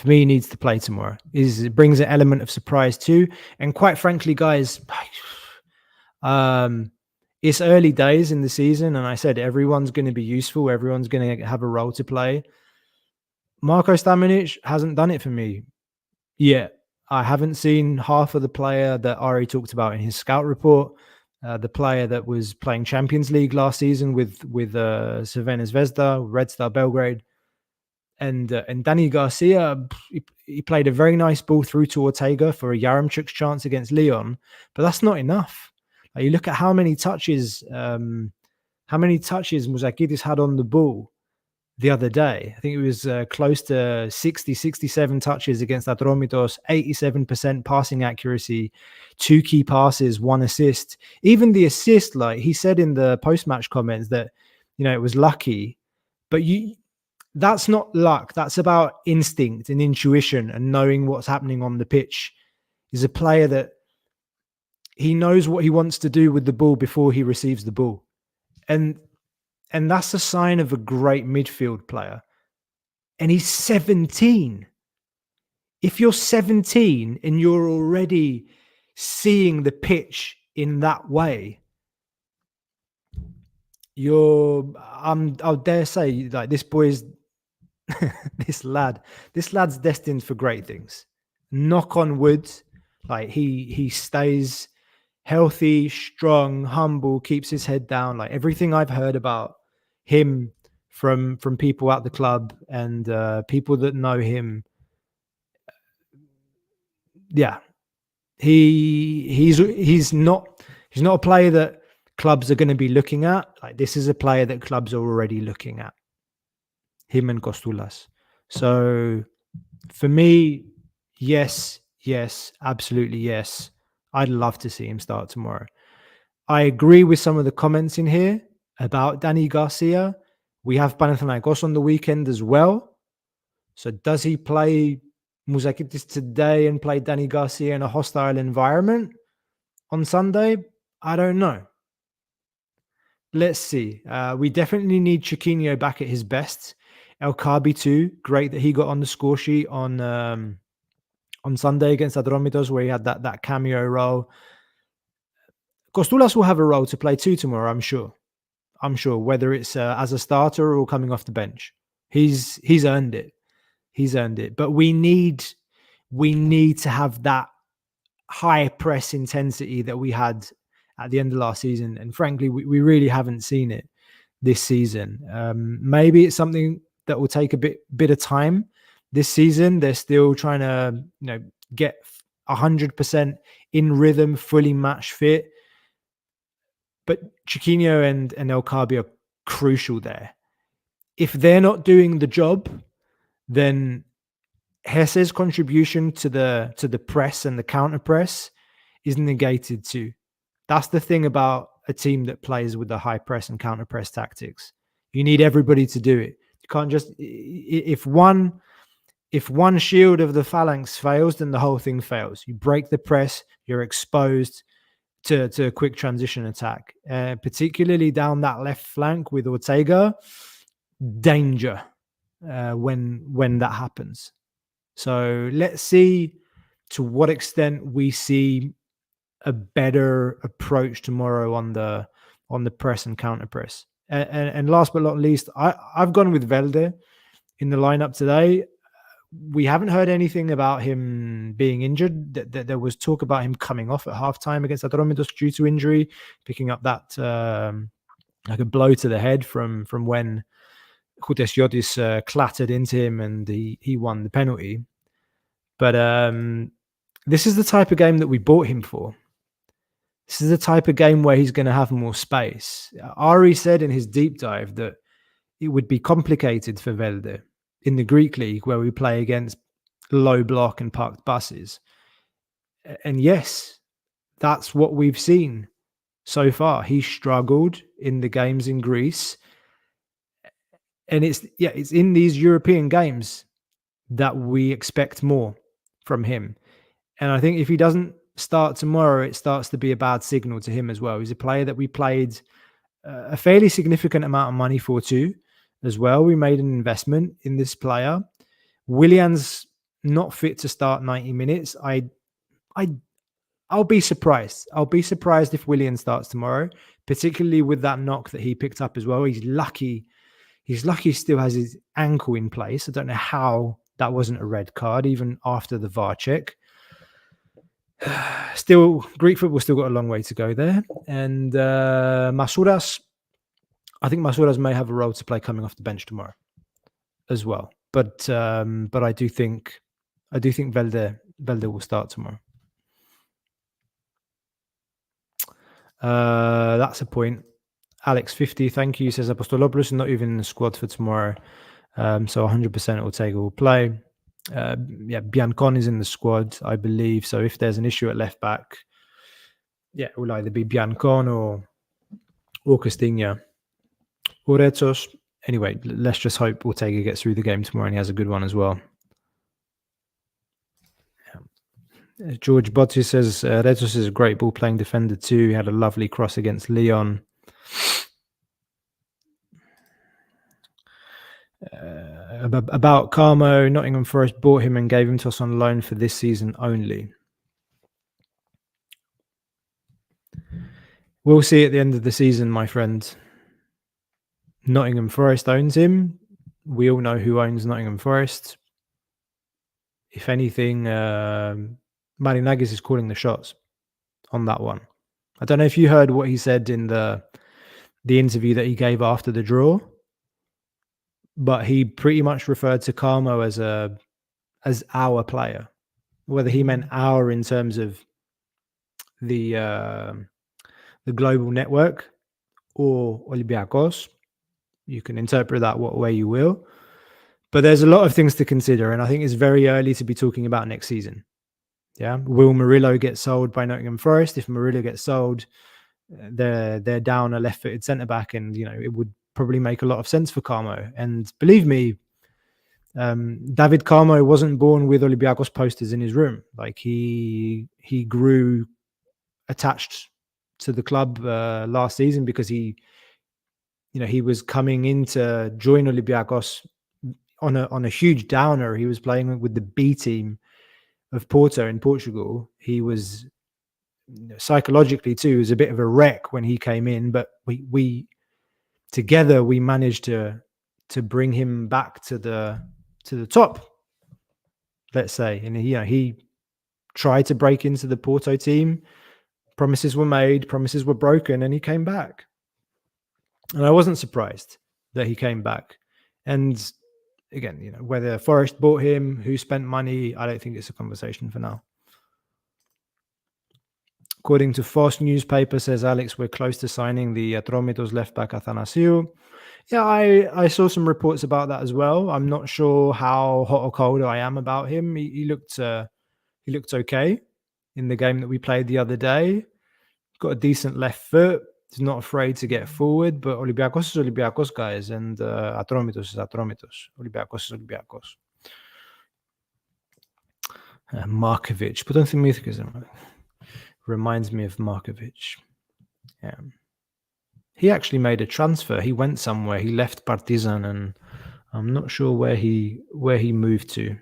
he needs to play tomorrow. It brings an element of surprise too. And quite frankly, guys, it's early days in the season, and I said everyone's going to be useful. Everyone's going to have a role to play. Marko Stamenic hasn't done it for me yet. I haven't seen half of the player that Ari talked about in his scout report. The player that was playing Champions League last season with Crvena Zvezda, Red Star Belgrade. And Danny Garcia, he played a very nice ball through to Ortega for a Yaremchuk's chance against Lyon, but that's not enough. Like, you look at how many touches Muzakitis had on the ball the other day. I think it was close to 60, 67 touches against Atromitos, 87% passing accuracy, 2 key passes, 1 assist. Even the assist, like he said in the post-match comments that, it was lucky, but that's not luck. That's about instinct and intuition and knowing what's happening on the pitch. He's a player that he knows what he wants to do with the ball before he receives the ball. And that's a sign of a great midfield player. And he's 17. If you're 17 and you're already seeing the pitch in that way, I'll dare say, like, this boy's this lad's destined for great things. Knock on wood, like he stays healthy, strong, humble, keeps his head down. Like, everything I've heard about him from people at the club and people that know him, yeah, he's not a player that clubs are going to be looking at. Like, this is a player that clubs are already looking at, him and Costulas. So for me, yes, absolutely yes. I'd love to see him start tomorrow. I agree with some of the comments in here about Danny Garcia. We have Panathinaikos on the weekend as well. So does he play Mouzakitis today and play Danny Garcia in a hostile environment on Sunday? I don't know. Let's see. We definitely need Chiquinho back at his best. El Kabi too. Great that he got on the score sheet on Sunday against Adromitos, where he had that cameo role. Costulas will have a role to play too tomorrow, I'm sure. Whether it's as a starter or coming off the bench. He's earned it. He's earned it. But we need to have that high press intensity that we had at the end of last season. And frankly, we really haven't seen it this season. Maybe it's something that will take a bit of time this season. They're still trying to, get 100% in rhythm, fully match fit. But Chiquinho and El Kabi are crucial there. If they're not doing the job, then Hesse's contribution to the press and the counter press is negated too. That's the thing about a team that plays with the high press and counter press tactics. You need everybody to do it. You can't just, if one shield of the phalanx fails, then the whole thing fails. You break the press, you're exposed to a quick transition attack, particularly down that left flank with Ortega. Danger when that happens. So let's see to what extent we see a better approach tomorrow on the press and counter press. And last but not least, I've gone with Velde in the lineup today. We haven't heard anything about him being injured. There was talk about him coming off at halftime against Adromitos due to injury, picking up that like a blow to the head from when Houtesiotis clattered into him and he won the penalty. But this is the type of game that we bought him for. This is the type of game where he's going to have more space. Ari said in his deep dive that it would be complicated for Velde in the Greek league, where we play against low block and parked buses. And yes, that's what we've seen so far. He struggled in the games in Greece. And it's in these European games that we expect more from him. And I think if he doesn't start tomorrow, it starts to be a bad signal to him as well. He's a player that we played a fairly significant amount of money for too, as well. We made an investment in this player. Willian's not fit to start 90 minutes. I'll be surprised. I'll be surprised if Willian starts tomorrow, particularly with that knock that he picked up as well. He's lucky he still has his ankle in place. I don't know how that wasn't a red card, even after the VAR check. Still, Greek football still got a long way to go there. And Masouras, I think Masouras may have a role to play coming off the bench tomorrow as well. But I do think Velde will start tomorrow. That's a point. Alex 50, thank you, says Apostolopoulos is not even in the squad for tomorrow. So 100% Ortega will play. Biancon is in the squad, I believe. So if there's an issue at left back, it will either be Biancon or Castagna or Retos. Anyway, let's just hope Ortega gets through the game tomorrow and he has a good one as well. George Botti says Retos is a great ball playing defender too. He had a lovely cross against Lyon. About Carmo, Nottingham Forest bought him and gave him to us on loan for this season only. We'll see at the end of the season, my friend. Nottingham Forest owns him. We all know who owns Nottingham Forest. If anything, Marinakis is calling the shots on that one. I don't know if you heard what he said in the interview that he gave after the draw, but he pretty much referred to Carmo as our player. whether he meant our in terms of the global network or Olympiacos. You can interpret that what way you will. But there's a lot of things to consider, and I think it's very early to be talking about next season. Yeah, will Murillo get sold by Nottingham Forest? If Murillo gets sold, they're down a left-footed centre back, and it would probably make a lot of sense for Carmo. And believe me, David Carmo wasn't born with Olympiacos posters in his room. Like he grew attached to the club last season because he was coming in to join Olympiacos on a huge downer. He was playing with the B team of Porto in Portugal. He was psychologically too was a bit of a wreck when he came in, but we together we managed to bring him back to the top, let's say. And he tried to break into the Porto team. Promises were made, promises were broken, and he came back. And I wasn't surprised that he came back. And again, whether Forest bought him, who spent money, I don't think it's a conversation for now. According to Foss newspaper, says Alex, we're close to signing the Atromitos left back Athanasiou. Yeah, I saw some reports about that as well. I'm not sure how hot or cold I am about him. He looked okay in the game that we played the other day. Got a decent left foot. He's not afraid to get forward, but Olympiacos is Olympiacos, guys, and Atromitos is Atromitos. Olympiacos is Olympiacos. Markovic. But don't think Mythicus reminds me of Markovic. Yeah. He actually made a transfer. He went somewhere. He left Partizan, and I'm not sure where he moved to.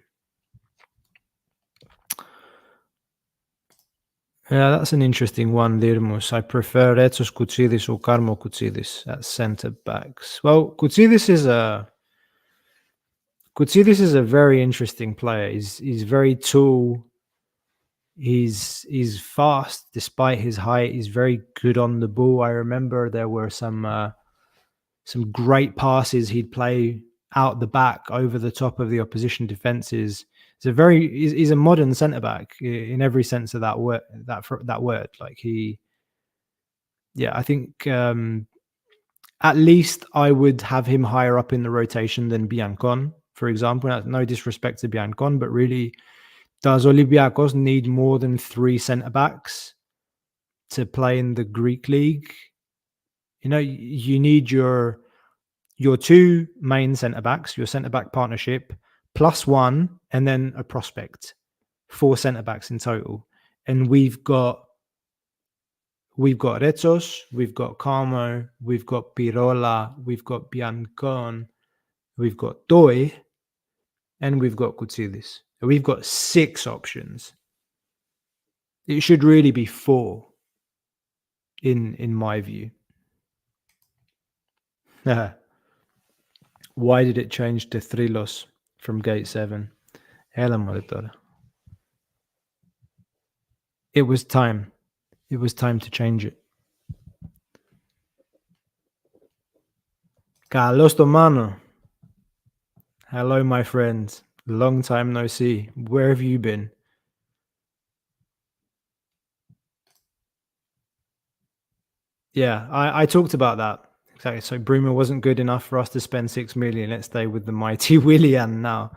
Yeah, that's an interesting one, Dirmus. I prefer Retsos Koutsidis or Karmo Koutsidis at centre backs. Well, Koutsidis is a very interesting player. He's very tall. He's fast despite his height. He's very good on the ball. I remember there were some great passes he'd play out the back over the top of the opposition defenses. He's a modern centre back in every sense of that word. Like I think at least I would have him higher up in the rotation than Biancon, for example. No disrespect to Biancon, but really, does Olympiacos need more than 3 centre backs to play in the Greek league? You need your 2 main centre backs, your centre back partnership, plus 1, and then a prospect. 4 centre backs in total. And we've got Retsos, we've got Carmo, we've got Pirola, we've got Biancon, we've got Toy, and we've got Koutsidis. We've got 6 options. It should really be 4, in my view. Why did it change to Thrylos from Gate 7? It was time. It was time to change it. Carlos Tomano. Hello, my friend. Long time no see. Where have you been? Yeah, I talked about that. Exactly. So Bruma wasn't good enough for us to spend 6 million. Let's stay with the mighty Willian now.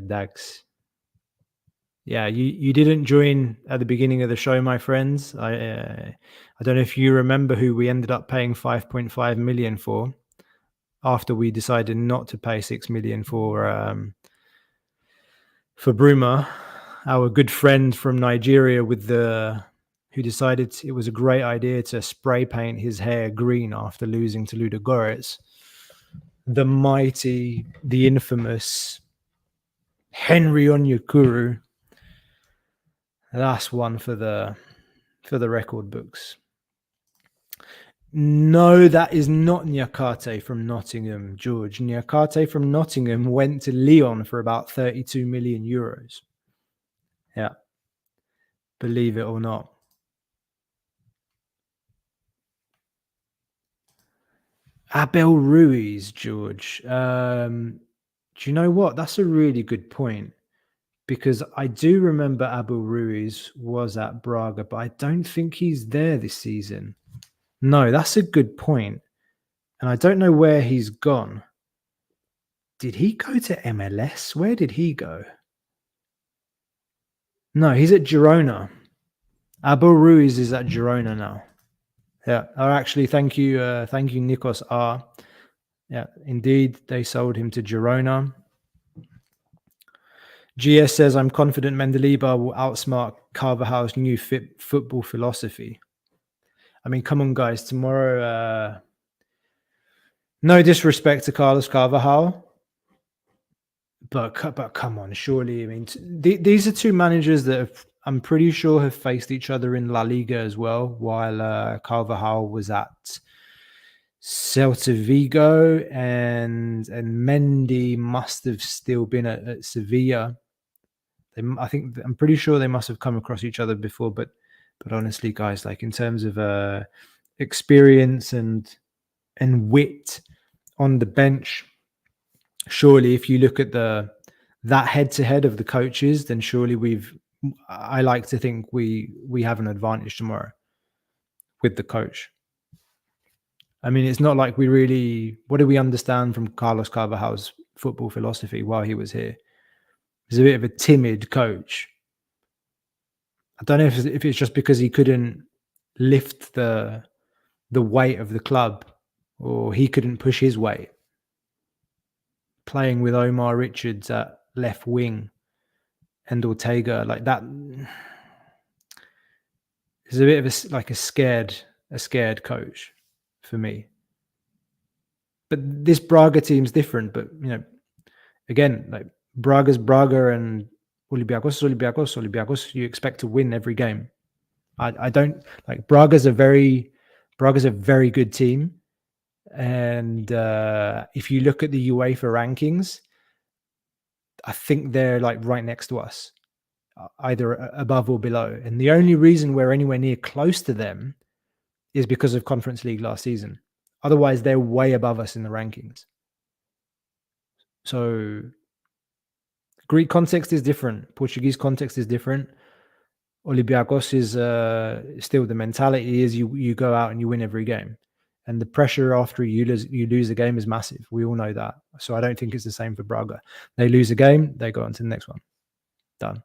Dax. Yeah, you didn't join at the beginning of the show, my friends. I don't know if you remember who we ended up paying 5.5 million for after we decided not to pay 6 million for Bruma, our good friend from Nigeria who decided it was a great idea to spray paint his hair green after losing to Ludogorets. The mighty, the infamous Henry Onyekuru. That's one for the record books. No, that is not Niakate from Nottingham, George. Niakate from Nottingham went to Lyon for about 32 million euros. Yeah. Believe it or not. Abel Ruiz, George. Do you know what? That's a really good point. because I do remember Abel Ruiz was at Braga, but I don't think he's there this season. No, that's a good point. And I don't know where he's gone. Did he go to MLS? Where did he go? No, he's at Girona. Abel Ruiz is at Girona now. Yeah. Oh, actually, thank you, Nikos R. Yeah, indeed, they sold him to Girona. GS says, I'm confident Mendeleev will outsmart Carvajal's new football philosophy. I mean, come on, guys. Tomorrow, no disrespect to Carlos Carvajal, but come on, surely. I mean, these are two managers that I'm pretty sure have faced each other in La Liga as well, while Carvajal was at Celta Vigo, and Mendy must have still been at Sevilla. I'm pretty sure they must have come across each other before, but honestly, guys, like in terms of experience and wit on the bench, surely if you look at that head to head of the coaches, then surely I like to think we have an advantage tomorrow with the coach. I mean, it's not like what do we understand from Carlos Carvajal's football philosophy while he was here? He's a bit of a timid coach. I don't know if it's just because he couldn't lift the weight of the club, or he couldn't push his weight. Playing with Omar Richards at left wing and Ortega like that is a bit of a scared coach for me. But this Braga team's different. But again, like Braga's Braga and Olympiacos. You expect to win every game. I don't like Braga's a very good team. And if you look at the UEFA rankings, I think they're like right next to us, either above or below. And the only reason we're anywhere near close to them is because of Conference League last season. Otherwise, they're way above us in the rankings. So Greek context is different. Portuguese context is different. Olympiacos is still the mentality is you go out and you win every game. And the pressure after you lose a game is massive. We all know that. So I don't think it's the same for Braga. They lose a game, they go on to the next one. Done.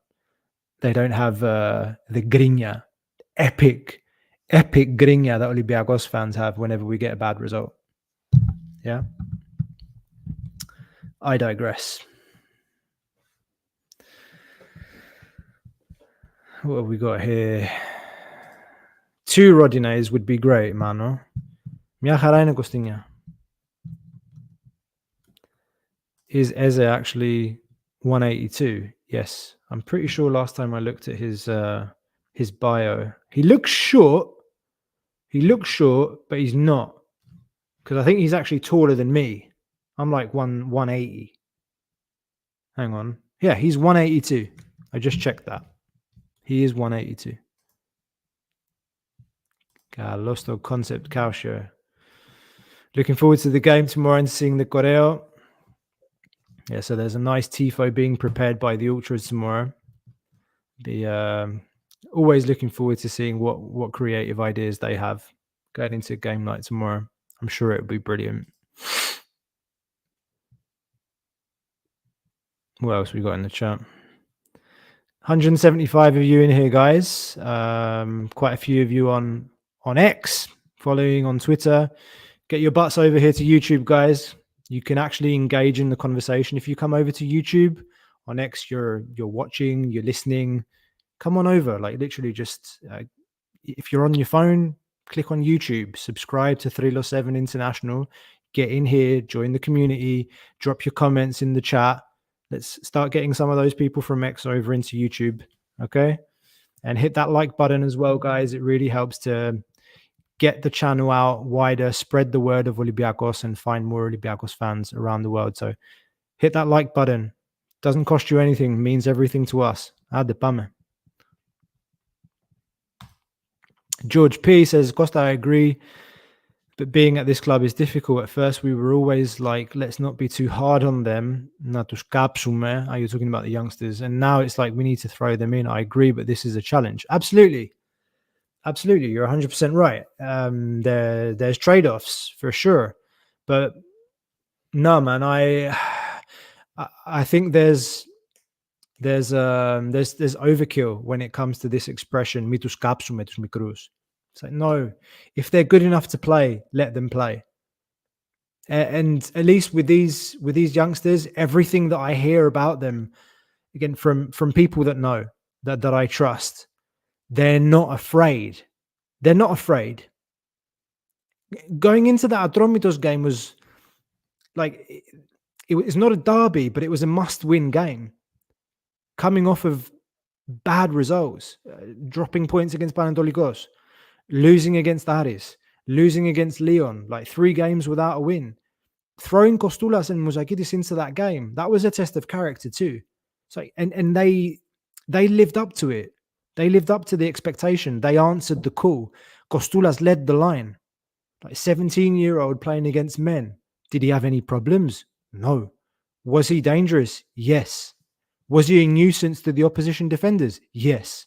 They don't have the gringa, epic gringa that Olympiacos fans have whenever we get a bad result. Yeah. I digress. What have we got here? 2 Rodinets would be great, mano. Μια χαρά είναι Κωστίνια. Is Eze actually 182? Yes. I'm pretty sure last time I looked at his bio, he looks short. But he's not. Because I think he's actually taller than me. I'm like 180. Hang on. Yeah, he's 182. I just checked that. He is 182. Lost Concept Cow Show. Looking forward to the game tomorrow and seeing the Correo. Yeah, so there's a nice tifo being prepared by the Ultras tomorrow. Be always looking forward to seeing what creative ideas they have going into game night tomorrow. I'm sure it'll be brilliant. What else we got in the chat? 175 of you in here, guys. Quite a few of you on X, following on Twitter. Get your butts over here to YouTube, guys. You can actually engage in the conversation. If you come over to YouTube, on X, you're watching, you're listening. Come on over. Like literally, just if you're on your phone, click on YouTube, subscribe to Thrylos 7 International. Get in here, join the community, drop your comments in the chat. Let's start getting some of those people from X over into YouTube, okay? And hit that like button as well, guys. It really helps to get the channel out wider, spread the word of Olympiacos, and find more Olympiacos fans around the world. So hit that like button. Doesn't cost you anything, means everything to us. Adepame. George P says, Costa, I agree. but being at this club is difficult. At first, we were always like, let's not be too hard on them. Na τους κάψουμε. You're talking about the youngsters. And now it's like, we need to throw them in. I agree, but this is a challenge. Absolutely. Absolutely. You're 100% right. There's trade-offs for sure. But no, man, I think there's overkill when it comes to this expression, "Mi τους κάψουμε τους μικρούς." It's like, no, if they're good enough to play, let them play. And at least with these youngsters, everything that I hear about them, again from people that know, that I trust, they're not afraid. They're not afraid. Going into that Atromitos game was like, it was not a derby, but it was a must-win game. Coming off of bad results, dropping points against Olympiacos, losing against Aris, losing against Lyon, like 3 games without a win. Throwing Kostoulas and Mouzakidis into that game, that was a test of character too. So, and they lived up to it. They lived up to the expectation. They answered the call. Kostoulas led the line. Like 17-year-old playing against men. Did he have any problems? No. Was he dangerous? Yes. Was he a nuisance to the opposition defenders? Yes.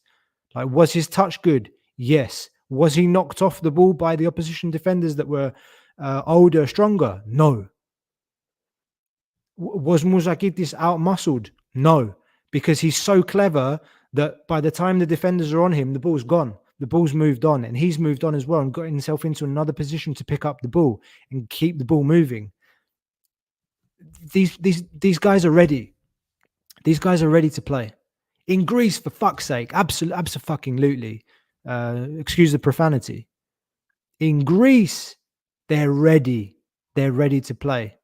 Like, was his touch good? Yes. Was he knocked off the ball by the opposition defenders that were older, stronger? No. Was Mouzakidis out-muscled? No. Because he's so clever that by the time the defenders are on him, the ball's gone. The ball's moved on, and he's moved on as well and got himself into another position to pick up the ball and keep the ball moving. These guys are ready. These guys are ready to play. In Greece, for fuck's sake, absolutely. Excuse the profanity. In Greece, they're ready. They're ready to play.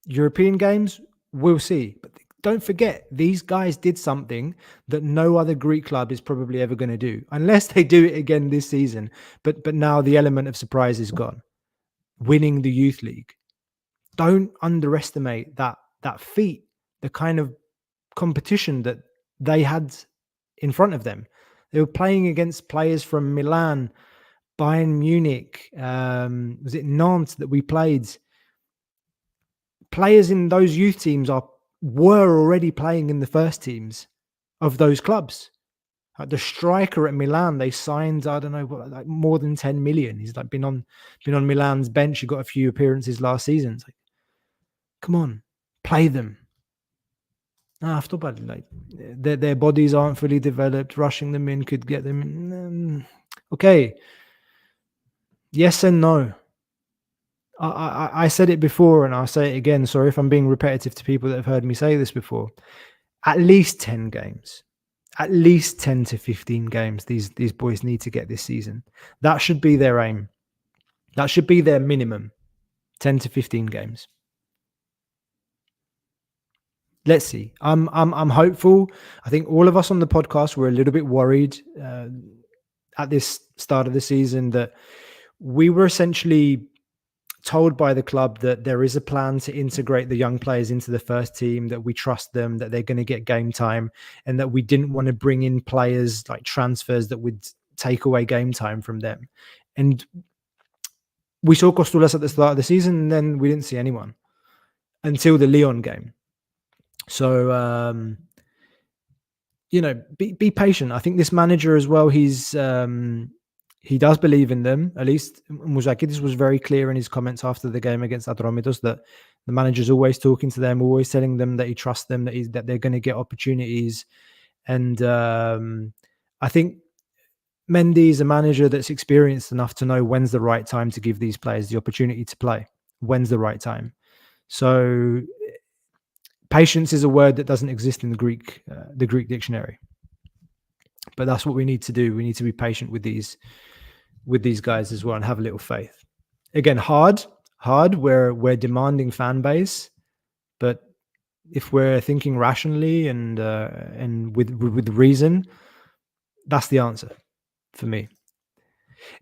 European games, we'll see. But don't forget, these guys did something that no other Greek club is probably ever going to do, unless they do it again this season. But now the element of surprise is gone. Winning the Youth League. Don't underestimate that feat, the kind of competition that they had in front of them. They were playing against players from Milan, Bayern Munich, was it Nantes that we played? Players in those youth teams were already playing in the first teams of those clubs. Like the striker at Milan, they signed, I don't know, like more than 10 million. He's like been on Milan's bench. He got a few appearances last season. It's like, come on, play them. After bad, like their bodies aren't fully developed. Rushing them in could get them in. Okay. Yes and no. I said it before and I'll say it again. Sorry if I'm being repetitive to people that have heard me say this before. At least 10 games. At least 10 to 15 games these boys need to get this season. That should be their aim. That should be their minimum. 10 to 15 games. Let's see. I'm hopeful. I think all of us on the podcast were a little bit worried at this start of the season that we were essentially told by the club that there is a plan to integrate the young players into the first team, that we trust them, that they're going to get game time, and that we didn't want to bring in players like transfers that would take away game time from them. And we saw Kostoulas at the start of the season, and then we didn't see anyone until the Lyon game. So, be patient. I think this manager as well, he does believe in them. At least Mouzakidis was very clear in his comments after the game against Atromitos that the manager's always talking to them, always telling them that he trusts them, that they're going to get opportunities. And I think Mendy is a manager that's experienced enough to know when's the right time to give these players the opportunity to play. When's the right time? So patience is a word that doesn't exist in the Greek dictionary. But that's what we need to do. We need to be patient with these guys as well and have a little faith. Again, hard. We're demanding fan base, but if we're thinking rationally and with reason, that's the answer for me.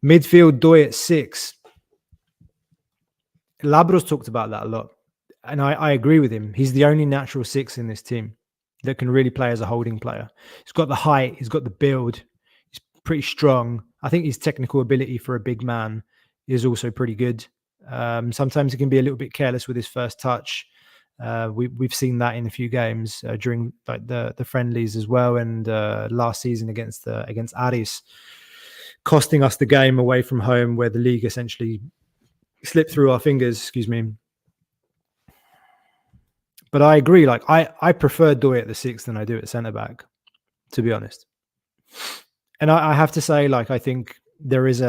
Midfield, Doi at 6. Labros talked about that a lot, and I agree with him. He's the only natural 6 in this team that can really play as a holding player. He's got the height, he's got the build, he's pretty strong. I think his technical ability for a big man is also pretty good. Sometimes he can be a little bit careless with his first touch. We've seen that in a few games during like the friendlies as well, and last season against Aris, costing us the game away from home, where the league essentially slipped through our fingers. Excuse me. But I agree. Like I prefer Doy at the 6 than I do at centre back, to be honest. And I have to say, like, I think there is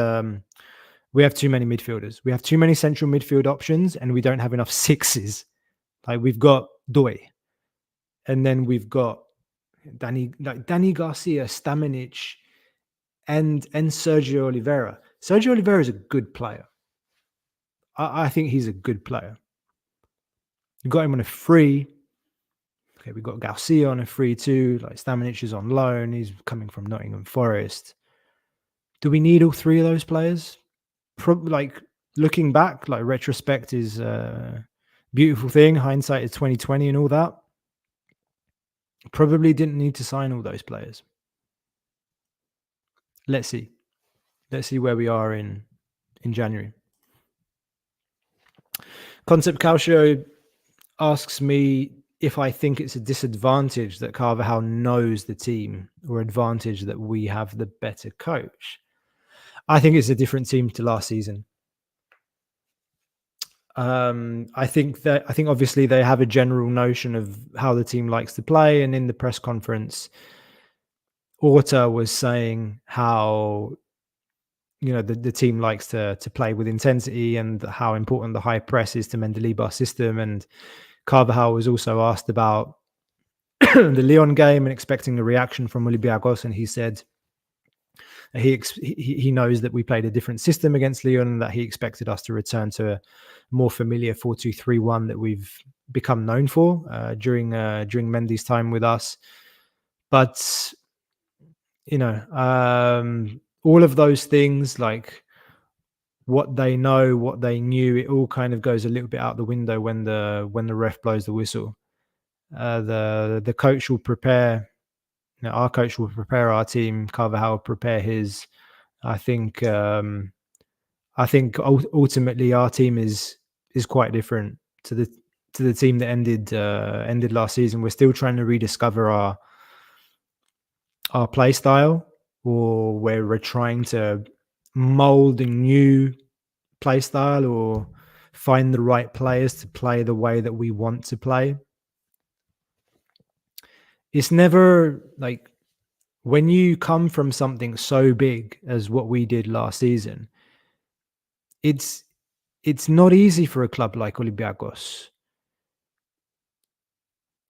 we have too many midfielders. We have too many central midfield options, and we don't have enough sixes. Like we've got Doy, and then we've got Danny Garcia, Stamenic, and Sergio Oliveira. Sergio Oliveira is a good player. I think he's a good player. We got him on a free. Okay, we got Garcia on a free too. Like Stamenic is on loan. He's coming from Nottingham Forest. Do we need all three of those players? Like looking back, like retrospect is a beautiful thing. Hindsight is 2020 and all that. Probably didn't need to sign all those players. Let's see. Let's see where we are in January. Concept Calcio asks me if I think it's a disadvantage that Carvajal knows the team, or advantage that we have the better coach. I think it's a different team to last season. I think obviously they have a general notion of how the team likes to play, and in the press conference, Orta was saying how the team likes to play with intensity and how important the high press is to Mendilibar's system. And Carvajal was also asked about the Lyon game and expecting a reaction from Olympiacos, and he said he knows that we played a different system against Lyon, and that he expected us to return to a more familiar 4-2-3-1 that we've become known for during Mendy's time with us. But all of those things, like what they know, what they knew, it all kind of goes a little bit out the window when the ref blows the whistle. The coach will prepare. Our coach will prepare our team. Carvajal will prepare his. I think ultimately our team is quite different to the team that ended last season. We're still trying to rediscover our play style, or where we're trying to mold a new play style, or find the right players to play the way that we want to play. It's never like, when you come from something so big as what we did last season, it's not easy for a club like Olympiacos.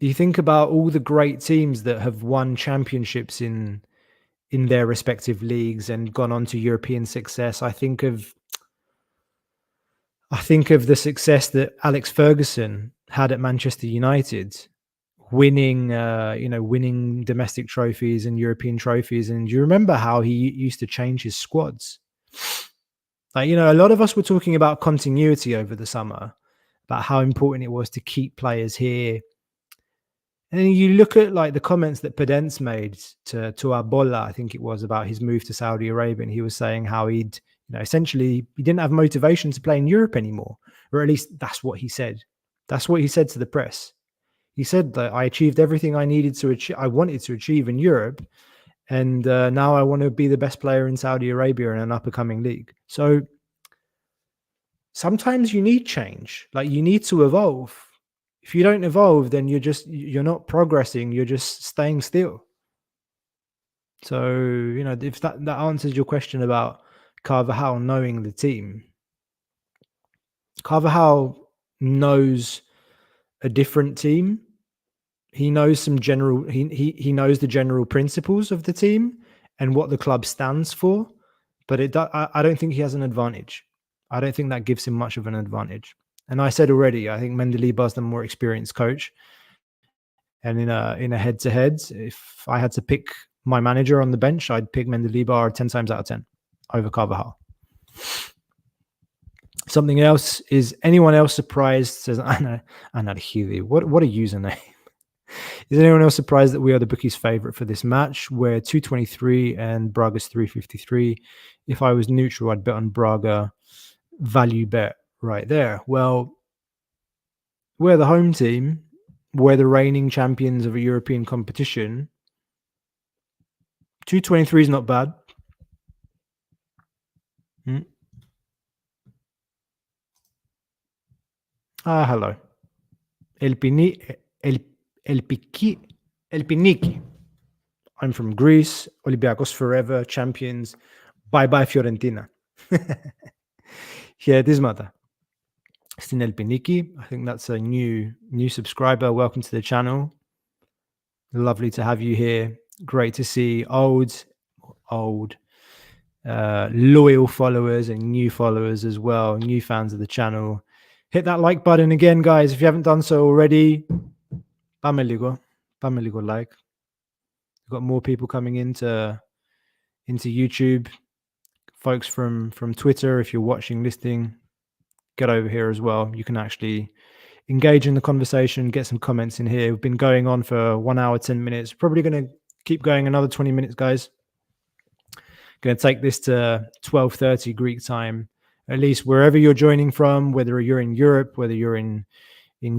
You think about all the great teams that have won championships in their respective leagues and gone on to European success. I think of the success that Alex Ferguson had at Manchester United, winning domestic trophies and European trophies. And do you remember how he used to change his squads? Like, a lot of us were talking about continuity over the summer, about how important it was to keep players here. And then you look at like the comments that Pedence made to Arbola, I think it was, about his move to Saudi Arabia, and he was saying how he'd, essentially he didn't have motivation to play in Europe anymore, or at least that's what he said. That's what he said to the press. He said that I achieved everything I wanted to achieve in Europe, and now I want to be the best player in Saudi Arabia in an up-and-coming league. So sometimes you need change. Like, you need to evolve. If you don't evolve, then you're not progressing. You're just staying still. So, if that answers your question about Carvajal knowing the team, Carvajal knows a different team. He knows he knows the general principles of the team and what the club stands for, but I don't think he has an advantage. I don't think that gives him much of an advantage. And I said already, I think Mendilibar's the more experienced coach. And in a head-to-head, if I had to pick my manager on the bench, I'd pick Mendilibar 10 times out of 10 over Carvajal. Something else is, anyone else surprised? Says Anna Hili. What a username. Is anyone else surprised that we are the bookies' favorite for this match? We're 223 and Braga's 353. If I was neutral, I'd bet on Braga. value bet right there. Well, we're the home team. We're the reigning champions of a European competition. 223 is not bad. Mm. Hello. El Pini, El El Piki, El Piniki. I'm from Greece. Olympiacos forever, champions. Bye bye Fiorentina. Yeah, this matter. Στην El Piniki. I think that's a new subscriber. Welcome to the channel. Lovely to have you here. Great to see old loyal followers and new followers as well, new fans of the channel. Hit that like button again, guys, if you haven't done so already. Pameligo like. We've got more people coming into YouTube. Folks from Twitter, if you're watching, listening, get over here as well. You can actually engage in the conversation, get some comments in here. We've been going on for 1 hour, 10 minutes. Probably going to keep going another 20 minutes, guys. Going to take this to 12:30 Greek time, at least wherever you're joining from, whether you're in Europe, whether you're in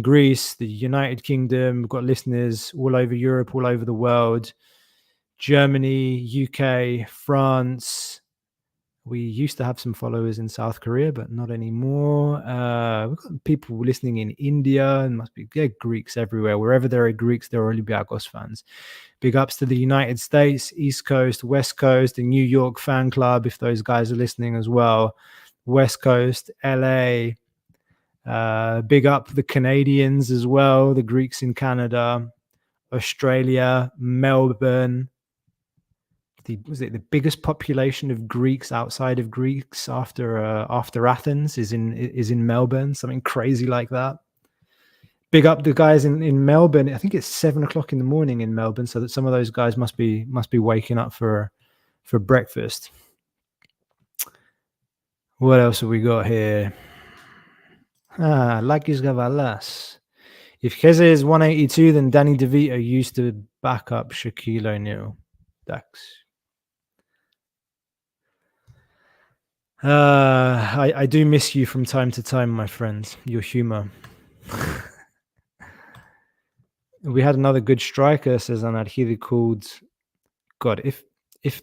Greece, the United Kingdom. We've got listeners all over Europe, all over the world, Germany, UK, France. We used to have some followers in South Korea, but not anymore. We've got people listening in India, and must be Greeks everywhere. Wherever there are Greeks, there are Olympiacos fans. Big ups to the United States, East Coast, West Coast, the New York fan club, if those guys are listening as well. West Coast, LA. Big up the Canadians as well, the Greeks in Canada, Australia, Melbourne. Was it the biggest population of Greeks outside of Greeks after Athens is in Melbourne, something crazy like that. Big up the guys in Melbourne. I think it's 7 o'clock in the morning in Melbourne, so that some of those guys must be waking up for breakfast. What else have we got here? Lakis Gavalas. If Keze is 182, then Danny DeVito used to back up Shaquille O'Neal. Dax. I do miss you from time to time, my friend. Your humor. We had another good striker, says Anarchidi, called God. If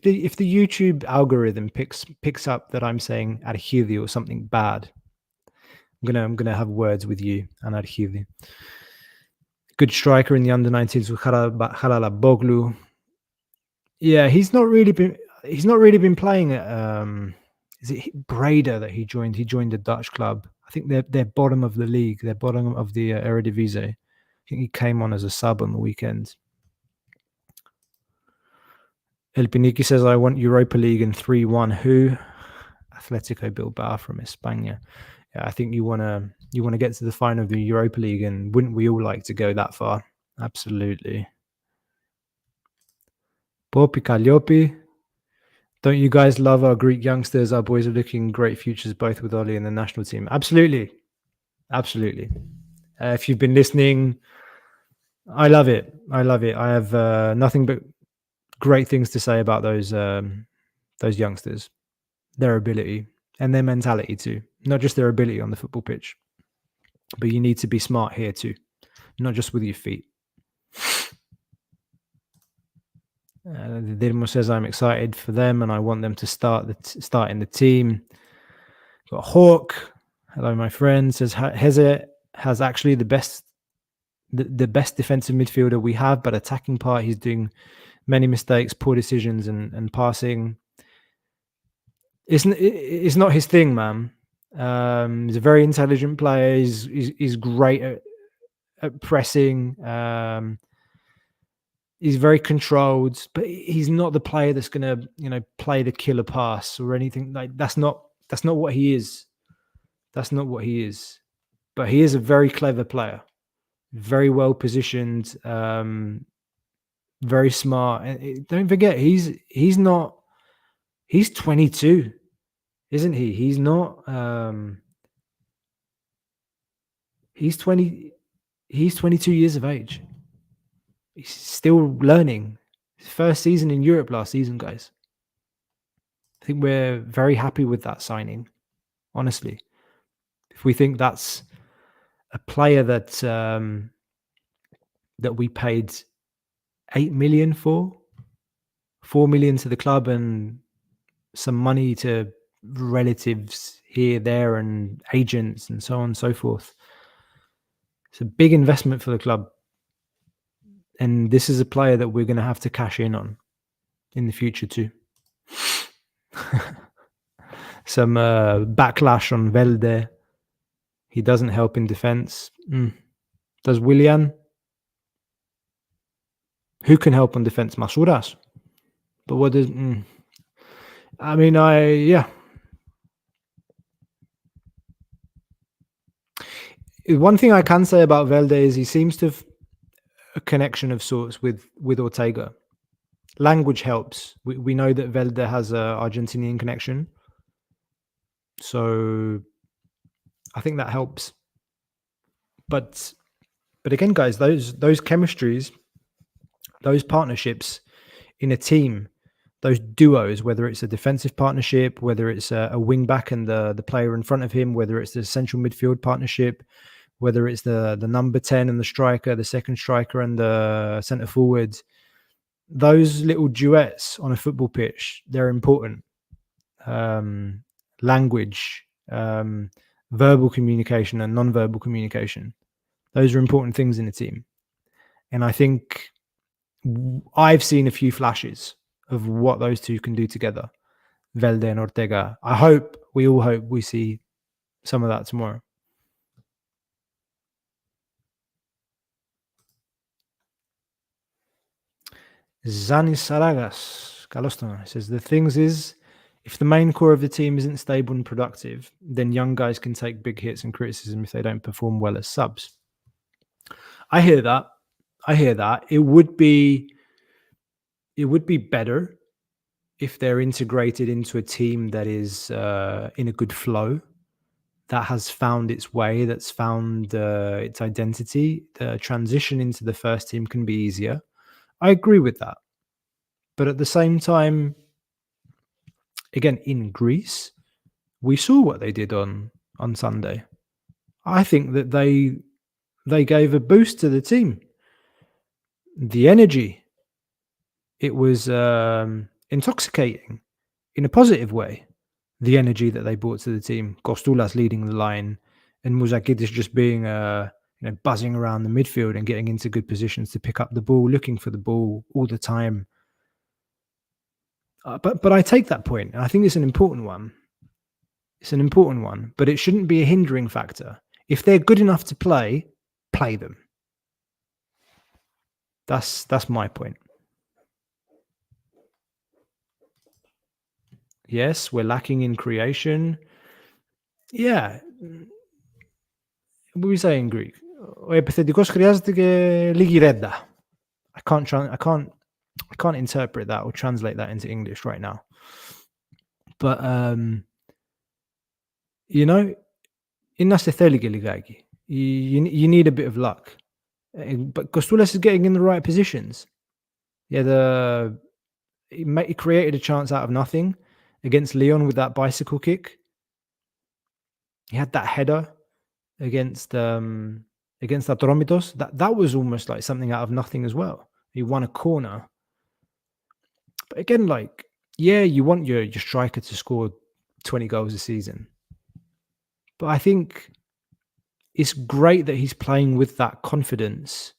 the YouTube algorithm picks up that I'm saying Archidi or something bad, I'm gonna have words with you, Anarchidi. Good striker in the under-19s with Halala Boglu. Yeah, he's not really been playing at is it Braga that he joined? He joined a Dutch club. I think they're bottom of the league. They're bottom of the Eredivisie. I think he came on as a sub on the weekend. El Piniki says, I want Europa League in 3-1. Who? Atletico Bilbao from España. Yeah, I think you want to get to the final of the Europa League, and wouldn't we all like to go that far? Absolutely. Popi Kalliopi. Don't you guys love our Greek youngsters? Our boys are looking great futures, both with Oli and the national team. Absolutely. If you've been listening, I love it. I have nothing but great things to say about those youngsters, their ability and their mentality too. Not just their ability on the football pitch, but you need to be smart here too, not just with your feet. Dirmo says, I'm excited for them and I want them to start in the team. Got Hawk. Hello, my friend. Says Heze has actually the best defensive midfielder we have, but attacking part, he's doing many mistakes, poor decisions, and passing. It's not his thing, man. He's a very intelligent player. He's great at pressing. He's very controlled, but he's not the player that's going to, play the killer pass or anything. Like that's not what he is. That's not what he is. But he is a very clever player, very well positioned, very smart. And don't forget, he's 22, isn't he? He's not. He's 20. He's 22 years of age. He's still learning. His first season in Europe last season, guys. I think we're very happy with that signing, honestly. if we think that's a player that that we paid 8 million for, 4 million to the club, and some money to relatives here, there, and agents, and so on and so forth. It's a big investment for the club. And this is a player that we're going to have to cash in on in the future too. Some backlash on Velde. He doesn't help in defense. Does Willian? Who can help on defense? Masuras. But what does... I mean, yeah. One thing I can say about Velde is he seems to have a connection of sorts with Ortega. Language helps. We know that Velde has a Argentinian connection. So I think that helps. But again, guys, those chemistries, those partnerships in a team, those duos, whether it's a defensive partnership, whether it's a wing back and the player in front of him, whether it's the central midfield partnership, whether it's the number 10 and the striker, the second striker and the centre forward, those little duets on a football pitch, they're important. Language, verbal communication and non-verbal communication, those are important things in a team. And I think I've seen a few flashes of what those two can do together, Velde and Ortega. We all hope we see some of that tomorrow. Zanis Saragas, Kaloston, says, the things is, if the main core of the team isn't stable and productive, then young guys can take big hits and criticism if they don't perform well as subs. I hear that. It would be better if they're integrated into a team that is in a good flow, that has found its way, that's found its identity. The transition into the first team can be easier. I agree with that. But at the same time, again, in Greece, we saw what they did on Sunday. I think that they gave a boost to the team. The energy, it was intoxicating in a positive way. The energy that they brought to the team. Kostoulas leading the line, and Mouzakidis just being buzzing around the midfield and getting into good positions to pick up the ball, looking for the ball all the time. But I take that point, and I think it's an important one. But it shouldn't be a hindering factor. If they're good enough to play them. That's my point. Yes, we're lacking in creation. Yeah. What do we say in Greek? Ο επιθετικός χρειάζεται και λίγη ρέντα. I can't interpret that or translate that into English right now. But είμαστε θέλει και λιγάκι. You need a bit of luck. But Kostoulas is getting in the right positions. Yeah, he created a chance out of nothing against Lyon with that bicycle kick. He had that header against Atromitos. That was almost like something out of nothing as well. He won a corner. But again, you want your striker to score 20 goals a season. But I think it's great that he's playing with that confidence,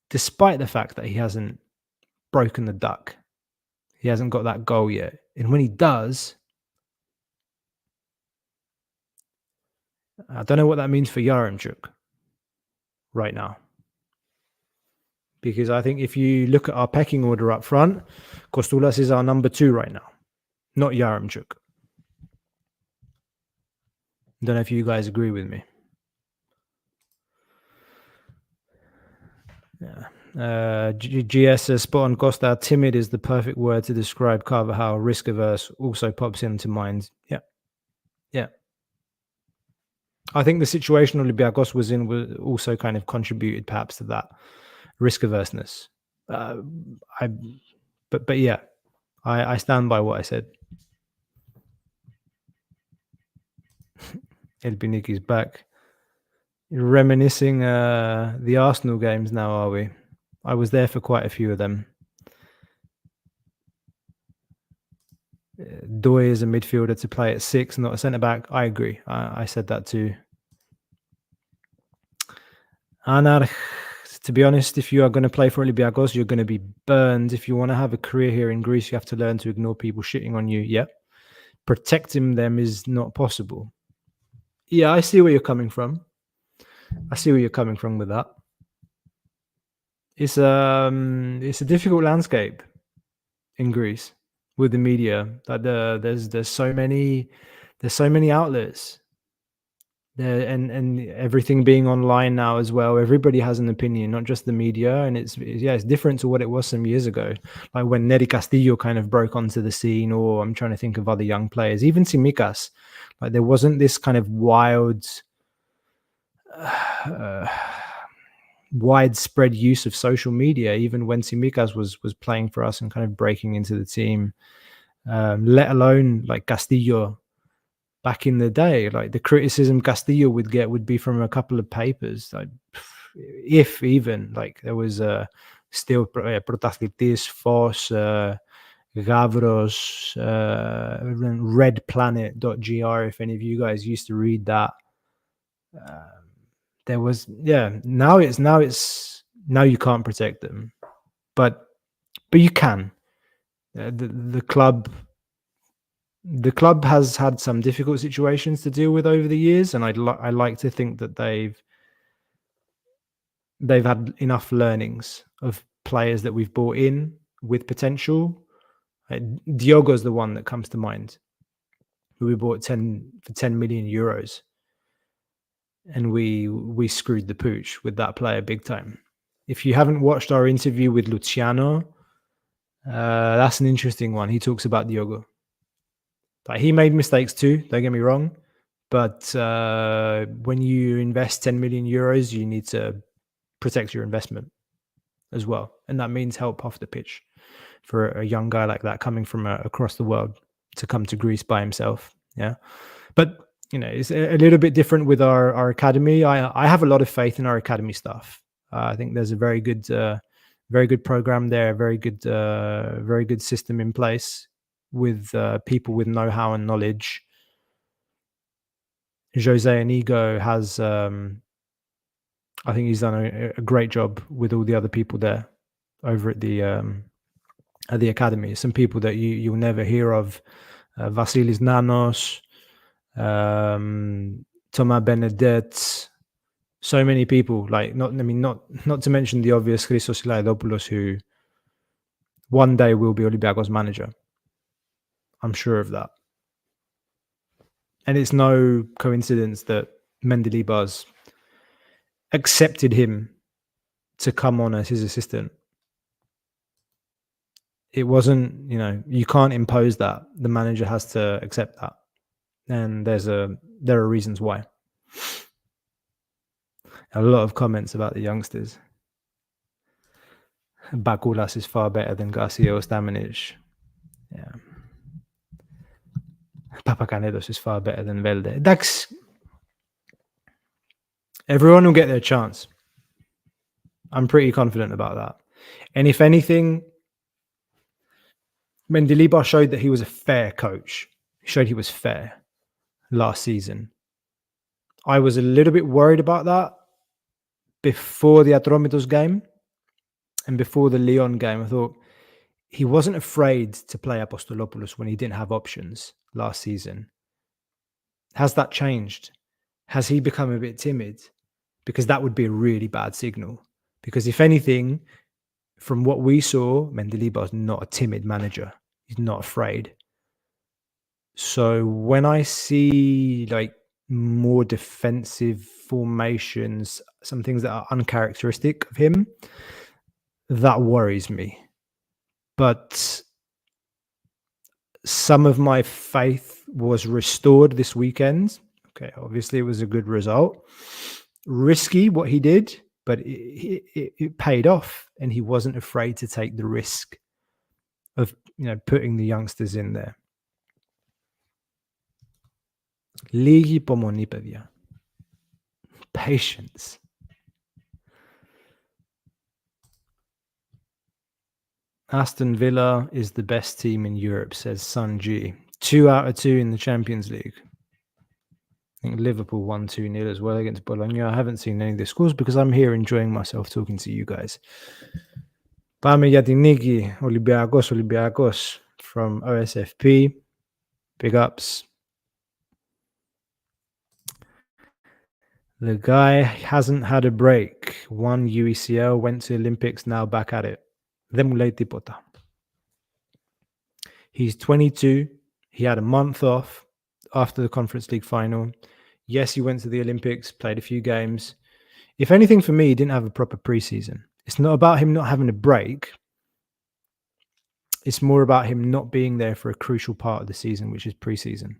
despite the fact that he hasn't broken the duck. He hasn't got that goal yet. And when he does, I don't know what that means for Yaremchuk right now. Because I think if you look at our pecking order up front, Kostoulas is our number 2 right now, not Yaremchuk. Don't know if you guys agree with me. Yeah. GS says, spot on, Costa. Timid is the perfect word to describe Carvajal. Risk averse also pops into mind. Yeah. I think the situation Olympiacos was in was also kind of contributed perhaps to that risk averseness. But yeah, I stand by what I said. Elbiniki's back. Reminiscing the Arsenal games now, are we? I was there for quite a few of them. Doy is a midfielder to play at 6, not a centre-back. I agree. I said that too. Anar, to be honest, if you are going to play for Olympiacos, you're going to be burned. If you want to have a career here in Greece, you have to learn to ignore people shitting on you. Yep. Protecting them is not possible. Yeah, I see where you're coming from. I see where you're coming from with that. It's a difficult landscape in Greece with the media. That there's so many outlets there, and everything being online now as well. Everybody has an opinion, not just the media, and it's different to what it was some years ago. Like when Neri Castillo kind of broke onto the scene, or I'm trying to think of other young players, even Tsimikas. Like there wasn't this kind of widespread use of social media, even when Tsimikas was playing for us and kind of breaking into the team. Let alone like Castillo back in the day. Like the criticism Castillo would get would be from a couple of papers, like if even. Like there was still Protathlitis, Fos, Gavros, redplanet.gr, if any of you guys used to read that. There was now you can't protect them, but you can. The club has had some difficult situations to deal with over the years, and I like to think that they've had enough learnings of players that we've brought in with potential. Diogo's the one that comes to mind, who we bought for 10 million euros, and we screwed the pooch with that player big time. If you haven't watched our interview with Luciano, that's an interesting one. He talks about Diogo. Like he made mistakes too, don't get me wrong, but when you invest 10 million euros, you need to protect your investment as well, and that means help off the pitch for a young guy like that coming from across the world to come to Greece by himself. Yeah, but it's a little bit different with our academy. I have a lot of faith in our academy staff. I think there's a very good program there, very good system in place with people with know-how and knowledge. Jose Anigo has, I think he's done a great job with all the other people there over at the academy. Some people that you'll never hear of: Vasilis Nanos, Thomas Benedet. So many people. Like not to mention the obvious Christos Ilaidopoulos, who one day will be Olympiacos manager. I'm sure of that. And it's no coincidence that Mendilibar's accepted him to come on as his assistant. It wasn't, you can't impose that. The manager has to accept that. And there are reasons why. A lot of comments about the youngsters. Bakulas is far better than Garcia or Stamenic. Yeah. Papacanedos is far better than Velde. Everyone will get their chance. I'm pretty confident about that. And if anything, Mendilibar showed that he was a fair coach. He showed he was fair last season. I was a little bit worried about that before the Atromitos game and before the Lyon game. I thought he wasn't afraid to play Apostolopoulos when he didn't have options last season. Has that changed? Has he become a bit timid? Because that would be a really bad signal. Because if anything, from what we saw, Mendilibar is not a timid manager. He's not afraid. So when I see like more defensive formations, some things that are uncharacteristic of him, that worries me. But some of my faith was restored this weekend. Okay, obviously it was a good result. Risky what he did, but it paid off, and he wasn't afraid to take the risk of putting the youngsters in there. Λίγη υπομονή, παιδιά. Patience. Aston Villa is the best team in Europe, says Sun G. 2 out of 2 in the Champions League. I think Liverpool won 2-0 as well against Bologna. I haven't seen any of the scores because I'm here enjoying myself talking to you guys. Πάμε για την νίκη. Olympiacos from OSFP. Big ups. The guy hasn't had a break. Won UECL, went to Olympics, now back at it. Δεν μου λέει τίποτα. He's 22. He had a month off after the Conference League final. Yes, he went to the Olympics, played a few games. If anything, for me, he didn't have a proper preseason. It's not about him not having a break. It's more about him not being there for a crucial part of the season, which is preseason.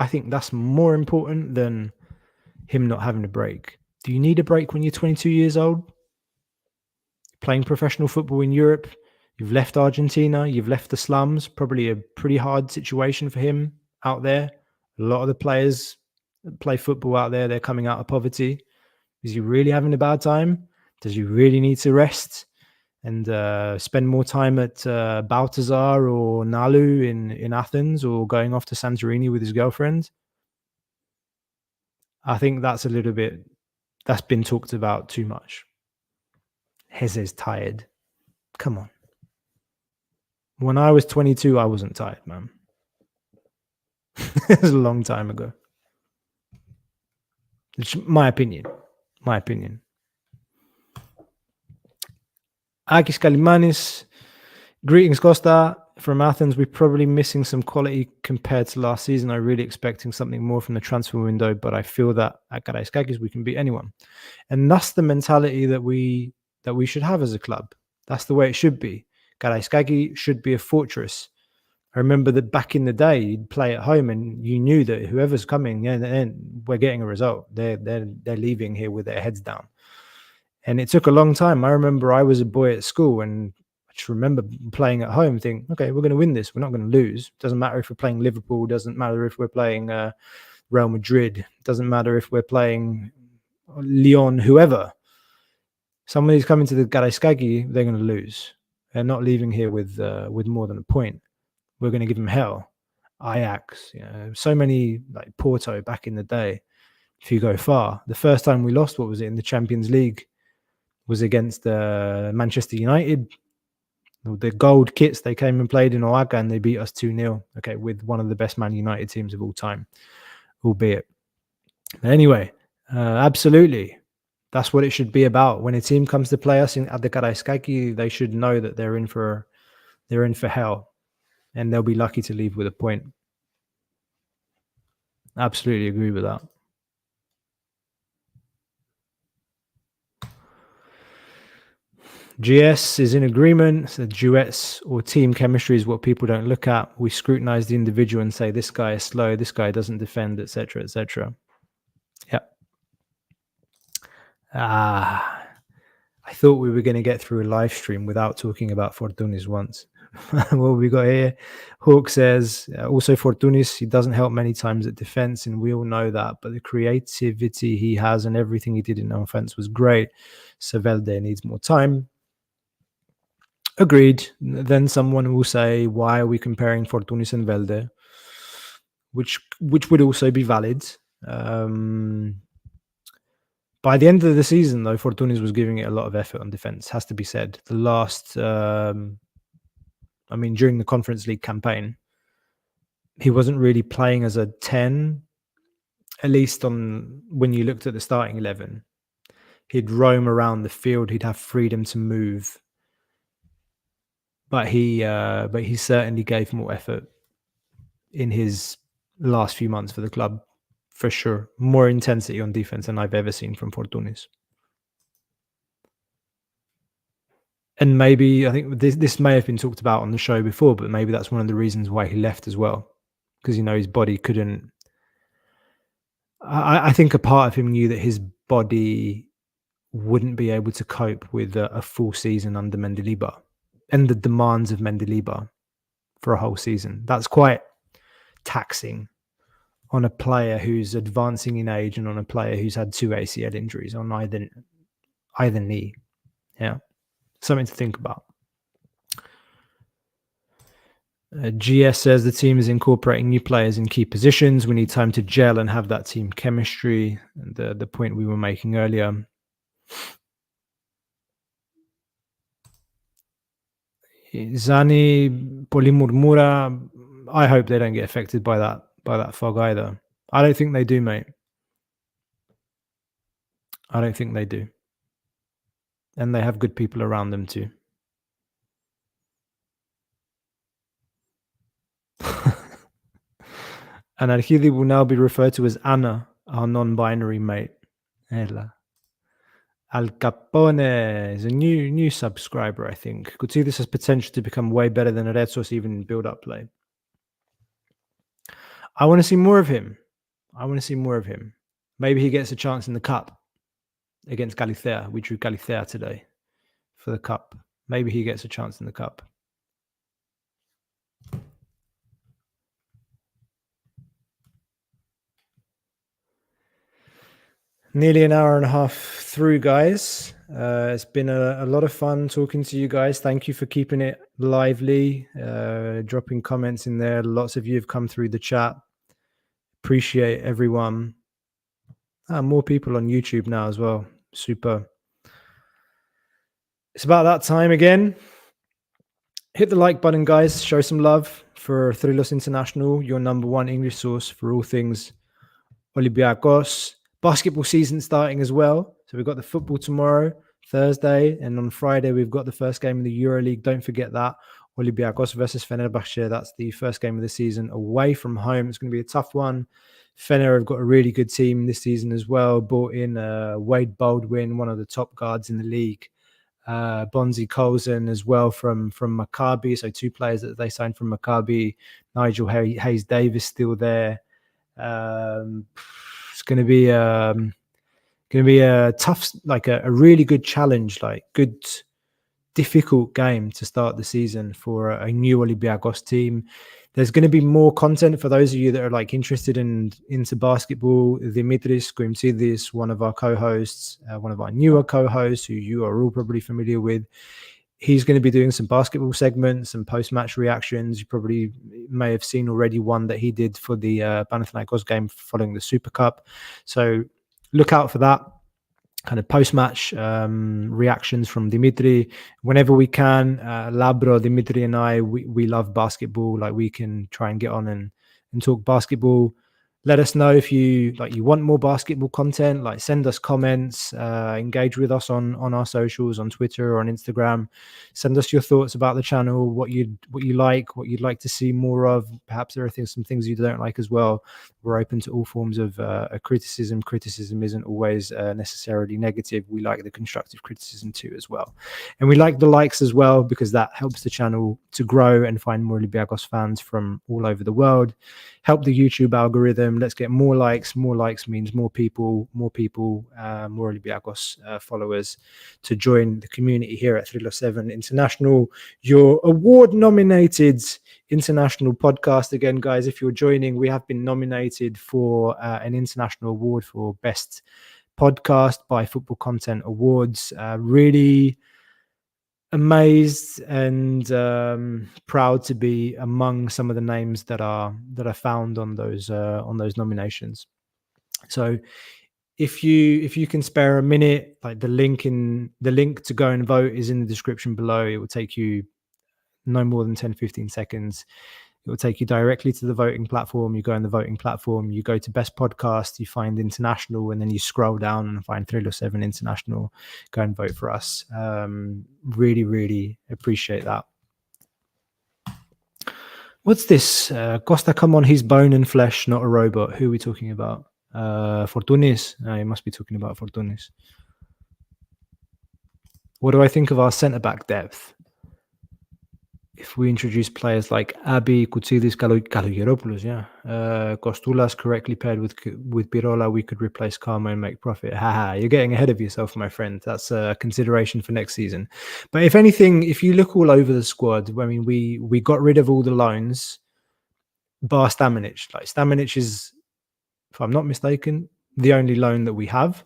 I think that's more important than him not having a break. Do you need a break when you're 22 years old? Playing professional football in Europe, you've left Argentina, you've left the slums, probably a pretty hard situation for him out there. A lot of the players that play football out there, they're coming out of poverty. Is he really having a bad time? Does he really need to rest and spend more time at Baltazar or Nalu in Athens, or going off to Santorini with his girlfriend? I think that's been talked about too much. Jeze's tired. Come on. When I was 22, I wasn't tired, man. It was a long time ago. It's my opinion. Akis Kalimanis, greetings, Costa. From Athens, we're probably missing some quality compared to last season. I'm really expecting something more from the transfer window, but I feel that at Karaiskakis we can beat anyone. And that's the mentality that we should have as a club. That's the way it should be. Karaiskaki should be a fortress. I remember that back in the day, you'd play at home and you knew that whoever's coming, we're getting a result. They're leaving here with their heads down. And it took a long time. I remember I was a boy at school and I just remember playing at home, thinking, okay, we're going to win this. We're not going to lose. Doesn't matter if we're playing Liverpool. Doesn't matter if we're playing Real Madrid. Doesn't matter if we're playing Lyon, whoever. Somebody's coming to the Karaiskaki, they're going to lose. They're not leaving here with more than a point. We're going to give them hell. Ajax, so many, like Porto back in the day. If you go far, the first time we lost, what was it, in the Champions League, was against Manchester United. The gold kits, they came and played in Oaxaca and they beat us 2-0. Okay, with one of the best Man United teams of all time, albeit. But anyway, absolutely. That's what it should be about. When a team comes to play us at the Karaiskaki, they should know that they're in for hell, and they'll be lucky to leave with a point. Absolutely agree with that. GS is in agreement. So duets or team chemistry is what people don't look at. We scrutinize the individual and say, this guy is slow, this guy doesn't defend, etc., etc. Yeah. I thought we were going to get through a live stream without talking about Fortunis once. What we got here? Hawk says, also Fortunis, he doesn't help many times at defense, and we all know that, but the creativity he has and everything he did in offense was great. Sevelde needs more time. Agreed. Then someone will say, why are we comparing Fortunis and Velde? Which would also be valid. By the end of the season, though, Fortunis was giving it a lot of effort on defense, has to be said. The last, during the Conference League campaign, he wasn't really playing as a 10, at least when you looked at the starting 11. He'd roam around the field. He'd have freedom to move. But he certainly gave more effort in his last few months for the club, for sure. More intensity on defense than I've ever seen from Fortunis. And maybe, I think this may have been talked about on the show before, but maybe that's one of the reasons why he left as well. Because, his body couldn't... I think a part of him knew that his body wouldn't be able to cope with a full season under Mendilibar and the demands of Mendilibar for a whole season. That's quite taxing. on a player who's advancing in age and on a player who's had 2 ACL injuries on either knee. Yeah, something to think about. GS says the team is incorporating new players in key positions. We need time to gel and have that team chemistry. And the point we were making earlier. Zani Polimurmura, I hope they don't get affected by that fog either. I don't think they do, mate. I don't think they do. And they have good people around them too. And Arhidi will now be referred to as Anna, our non-binary mate. Ella. Al Capone is a new subscriber, I think. Could see this has potential to become way better than Rezos even in build-up play. I want to see more of him. Maybe he gets a chance in the cup against Galicia. We drew Galicia today for the cup. Maybe he gets a chance in the cup. Nearly an hour and a half through, guys. It's been a lot of fun talking to you guys. Thank you for keeping it lively, dropping comments in there. Lots of you have come through the chat. Appreciate everyone. More people on YouTube now as well. Super. It's about that time again. Hit the like button, guys. Show some love for Thrylos International, your number one English source for all things Olympiacos. Basketball season starting as well. So we've got the football tomorrow, Thursday, and on Friday we've got the first game of the EuroLeague. Don't forget that. Olympiacos versus Fenerbahce. That's the first game of the season away from home. It's going to be a tough one. Fener have got a really good team this season as well. Brought in Wade Baldwin, one of the top guards in the league. Bonzi Colson as well from Maccabi. So 2 players that they signed from Maccabi. Nigel Hayes Davis still there. It's going to be a tough, like a really good challenge, like good, difficult game to start the season for a new Olympiacos team. There's going to be more content for those of you that are like interested into basketball. Dimitris Koumtsidis, one of our co-hosts, one of our newer co-hosts who you are all probably familiar with. He's going to be doing some basketball segments and post-match reactions. You probably may have seen already one that he did for the Panathinaikos game following the Super Cup. So look out for that kind of post-match reactions from Dimitri. Whenever we can, Labro, Dimitri and I, we love basketball. Like we can try and get on and talk basketball. Let us know if you want more basketball content. Like send us comments, engage with us on our socials, on Twitter or on Instagram. Send us your thoughts about the channel, what you'd like, what you'd like to see more of. Perhaps there are some things you don't like as well. We're open to all forms of criticism. Criticism isn't always necessarily negative. We like the constructive criticism too as well. And we like the likes as well because that helps the channel to grow and find more Olympiacos fans from all over the world. Help the YouTube algorithm. Let's get more likes. More likes means more people, more Olympiacos followers to join the community here at Thrylos 7 International, your award-nominated international podcast. Again, guys, if you're joining, we have been nominated for an international award for Best Podcast by Football Content Awards. Really amazed and proud to be among some of the names that are found on those nominations. So if you can spare a minute, like the link to go and vote is in the description below. It will take you no more than 10-15 seconds. It will take you directly to the voting platform. You go on the voting platform, you go to Best Podcast, you find International, and then you scroll down and find Thrylos 7 International. Go and vote for us. Really, really appreciate that. What's this? Costa come on, he's bone and flesh, not a robot. Who are we talking about? Fortunis. He must be talking about Fortunis. What do I think of our centre-back depth? If we introduce players like Abi, Koutsidis, Kalogeropoulos, Kostoulas correctly paired with Pirola, we could replace Karma and make profit. Haha, you're getting ahead of yourself, my friend. That's a consideration for next season. But if anything, if you look all over the squad, I mean, we got rid of all the loans, bar Stamenic. Like Stamenic is if I'm not mistaken, the only loan that we have.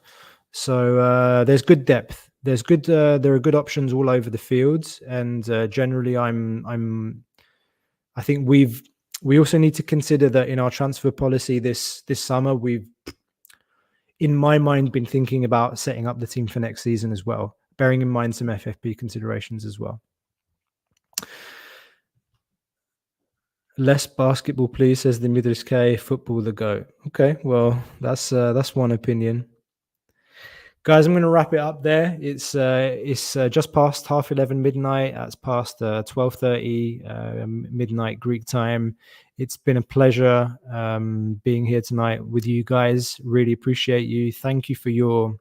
So there's good depth. There are good options all over the fields, and generally, I think we also need to consider that in our transfer policy this summer, we've, in my mind, been thinking about setting up the team for next season as well, bearing in mind some FFP considerations as well. Less basketball, please, says the Midris K. Football the GOAT. Okay, well, that's one opinion. Guys, I'm going to wrap it up there. It's just past 11:30 midnight. That's past 12:30 midnight Greek time. It's been a pleasure being here tonight with you guys. Really appreciate you. Thank you for your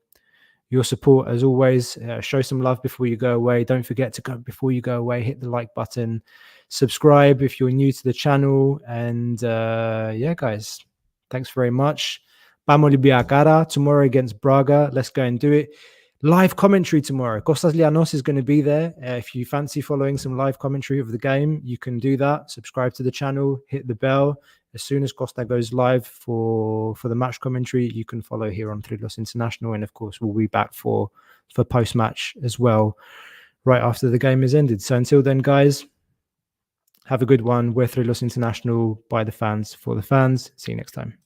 support as always. Show some love before you go away. Don't forget to before you go away, hit the like button, subscribe if you're new to the channel, and yeah, guys, thanks very much. Vamos Olympiacos tomorrow against Braga. Let's go and do it. Live commentary tomorrow. Kostas Lianos is going to be there. If you fancy following some live commentary of the game, you can do that. Subscribe to the channel, hit the bell. As soon as Costa goes live for the match commentary, you can follow here on Thrylos International. And of course, we'll be back for post-match as well, right after the game is ended. So until then, guys, have a good one. We're Thrylos International, by the fans, for the fans. See you next time.